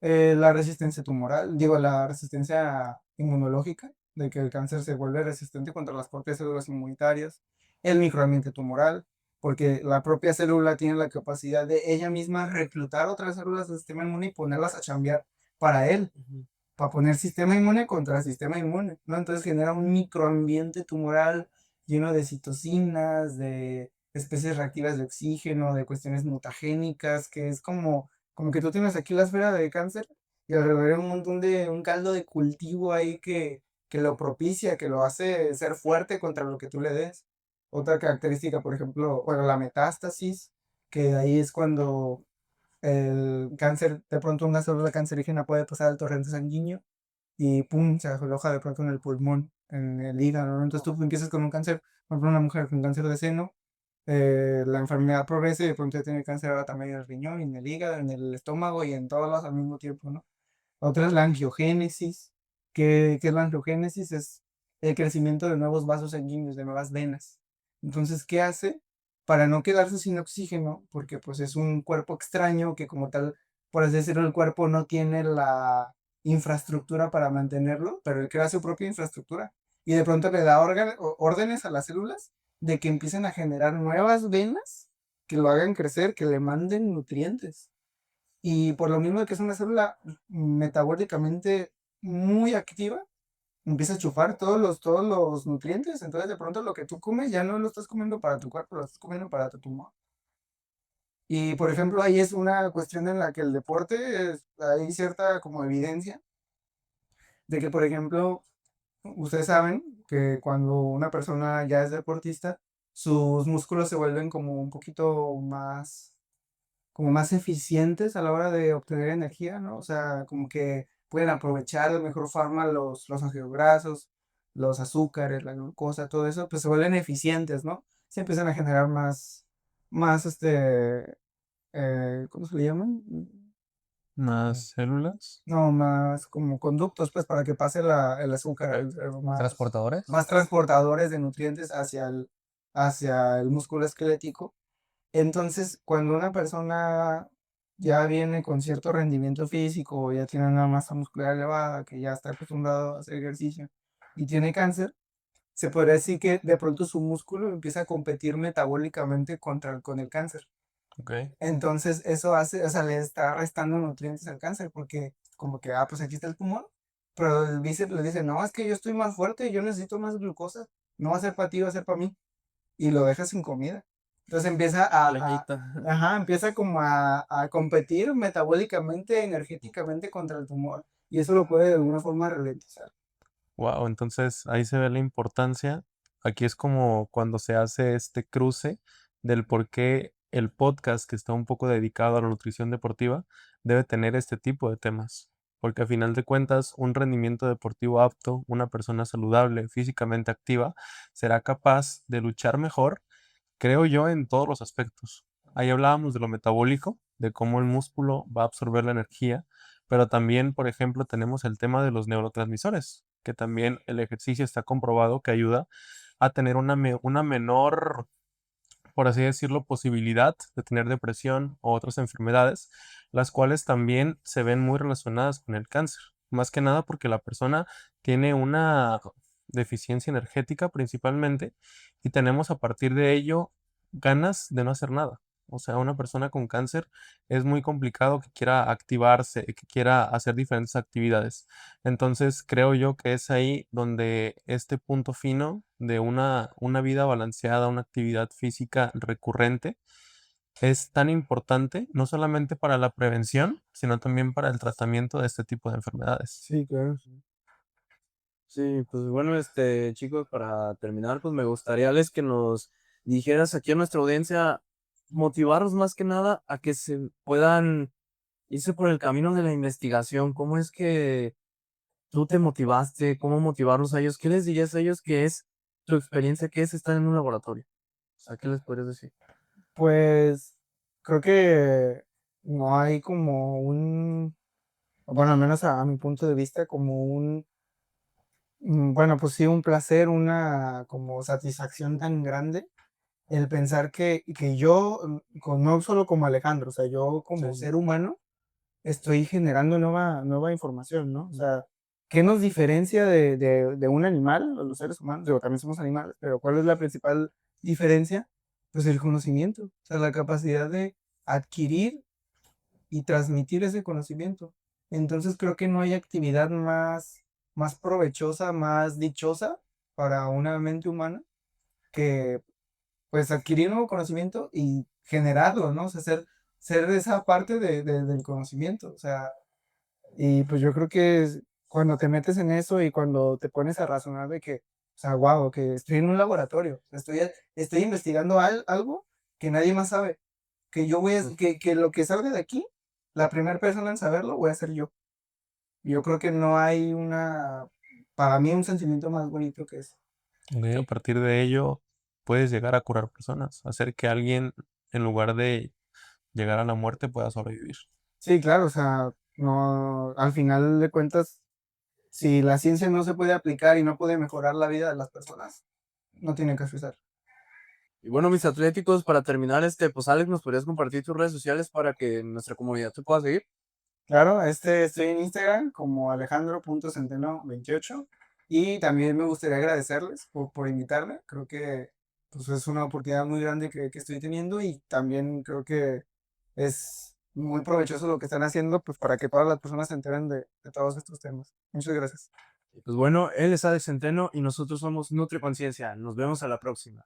la resistencia tumoral, digo, la resistencia inmunológica, de que el cáncer se vuelve resistente contra las propias células inmunitarias, el microambiente tumoral, porque la propia célula tiene la capacidad de ella misma reclutar otras células del sistema inmune y ponerlas a chambear para él, para poner sistema inmune contra sistema inmune, ¿no? Entonces genera un microambiente tumoral lleno de citocinas, de especies reactivas de oxígeno, de cuestiones mutagénicas, que es como que tú tienes aquí la esfera de cáncer y alrededor hay un caldo de cultivo ahí que lo propicia, que lo hace ser fuerte contra lo que tú le des. Otra característica, por ejemplo, bueno, la metástasis, que ahí es cuando el cáncer, de pronto una célula cancerígena puede pasar al torrente sanguíneo y pum, se aloja de pronto en el pulmón, en el hígado, ¿no? Entonces tú empiezas con un cáncer, por ejemplo, una mujer con cáncer de seno, la enfermedad progresa y de pronto ya tiene cáncer ahora también en el riñón, en el hígado, en el estómago y en todos lados al mismo tiempo, ¿no? Otra es la angiogénesis. ¿Qué es la angiogénesis? Es el crecimiento de nuevos vasos sanguíneos, de nuevas venas. Entonces, ¿qué hace? Para no quedarse sin oxígeno, porque pues es un cuerpo extraño que como tal, por así decirlo, el cuerpo no tiene la infraestructura para mantenerlo, pero él crea su propia infraestructura. Y de pronto le da órdenes a las células de que empiecen a generar nuevas venas que lo hagan crecer, que le manden nutrientes. Y por lo mismo de que es una célula metabólicamente muy activa, empieza a chupar todos los nutrientes. Entonces, de pronto, lo que tú comes ya no lo estás comiendo para tu cuerpo, lo estás comiendo para tu tumor. Y, por ejemplo, ahí es una cuestión en la que el deporte, hay cierta como evidencia de que, por ejemplo, ustedes saben que cuando una persona ya es deportista, sus músculos se vuelven como un poquito como más eficientes a la hora de obtener energía, ¿no? O sea, como que pueden aprovechar de mejor forma los ácidos grasos, los azúcares, la glucosa, todo eso, pues se vuelven eficientes, ¿no? Se empiezan a generar más, ¿cómo se le llaman? Más células. No, más como conductos, pues para que pase el azúcar al cerebro, ¿Transportadores? más transportadores de nutrientes hacia el músculo esquelético. Entonces, cuando una persona ya viene con cierto rendimiento físico, ya tiene una masa muscular elevada, que ya está acostumbrado a hacer ejercicio y tiene cáncer, se podría decir que de pronto su músculo empieza a competir metabólicamente con el cáncer. Ok. Entonces, eso hace, o sea, le está restando nutrientes al cáncer, porque como que, pues aquí está el tumor, pero el bíceps le dice, no, es que yo estoy más fuerte, yo necesito más glucosa, no va a ser para ti, va a ser para mí, y lo deja sin comida. Entonces empieza empieza como a competir metabólicamente, energéticamente contra el tumor, y eso lo puede de alguna forma ralentizar. Wow, entonces ahí se ve la importancia. Aquí es como cuando se hace este cruce del por qué el podcast que está un poco dedicado a la nutrición deportiva debe tener este tipo de temas. Porque a final de cuentas, un rendimiento deportivo apto, una persona saludable, físicamente activa, será capaz de luchar mejor, creo yo, en todos los aspectos. Ahí hablábamos de lo metabólico, de cómo el músculo va a absorber la energía, pero también, por ejemplo, tenemos el tema de los neurotransmisores, que también el ejercicio está comprobado que ayuda a tener una menor, por así decirlo, posibilidad de tener depresión o otras enfermedades, las cuales también se ven muy relacionadas con el cáncer. Más que nada porque la persona tiene una deficiencia energética principalmente y tenemos a partir de ello ganas de no hacer nada. O sea, una persona con cáncer es muy complicado que quiera activarse, que quiera hacer diferentes actividades. Entonces, creo yo que es ahí donde este punto fino de una vida balanceada, una actividad física recurrente, es tan importante, no solamente para la prevención, sino también para el tratamiento de este tipo de enfermedades. Sí, claro. Sí, pues bueno, chicos, para terminar, pues me gustaría, Alex, que nos dijeras aquí a nuestra audiencia, motivarlos más que nada a que se puedan irse por el camino de la investigación. ¿Cómo es que tú te motivaste? ¿Cómo motivarlos a ellos? ¿Qué les dirías a ellos que es tu experiencia, que es estar en un laboratorio? O sea, ¿qué les podrías decir? Pues creo que no hay como bueno, al menos a mi punto de vista, como bueno, pues sí, un placer, una como satisfacción tan grande el pensar que yo, no solo como Alejandro, o sea, yo como Sí. ser humano, estoy generando nueva información, ¿no? O sea, ¿qué nos diferencia de un animal, o los seres humanos? Digo, también somos animales, pero ¿cuál es la principal diferencia? Pues el conocimiento, o sea, la capacidad de adquirir y transmitir ese conocimiento. Entonces creo que no hay actividad más provechosa, más dichosa para una mente humana que pues adquirir nuevo conocimiento y generarlo, ¿no? O sea, ser esa parte del conocimiento, o sea, y pues yo creo que cuando te metes en eso y cuando te pones a razonar de que, o sea, wow, que estoy en un laboratorio, estoy investigando algo que nadie más sabe, que yo que lo que salga de aquí, la primera persona en saberlo voy a ser yo. Yo creo que no hay para mí un sentimiento más bonito que ese. A partir de ello, puedes llegar a curar personas, hacer que alguien, en lugar de llegar a la muerte, pueda sobrevivir. Sí, claro, o sea, no, al final de cuentas, si la ciencia no se puede aplicar y no puede mejorar la vida de las personas, no tiene que usar. Y bueno, mis atléticos, para terminar, pues Alex, ¿nos podrías compartir tus redes sociales para que nuestra comunidad te pueda seguir? Claro, estoy en Instagram como alejandro.centeno28 y también me gustaría agradecerles por invitarme. Creo que pues, es una oportunidad muy grande que estoy teniendo y también creo que es muy provechoso lo que están haciendo pues para que todas las personas se enteren de todos estos temas. Muchas gracias. Y pues bueno, él es Alex Centeno y nosotros somos Nutri Conciencia. Nos vemos a la próxima.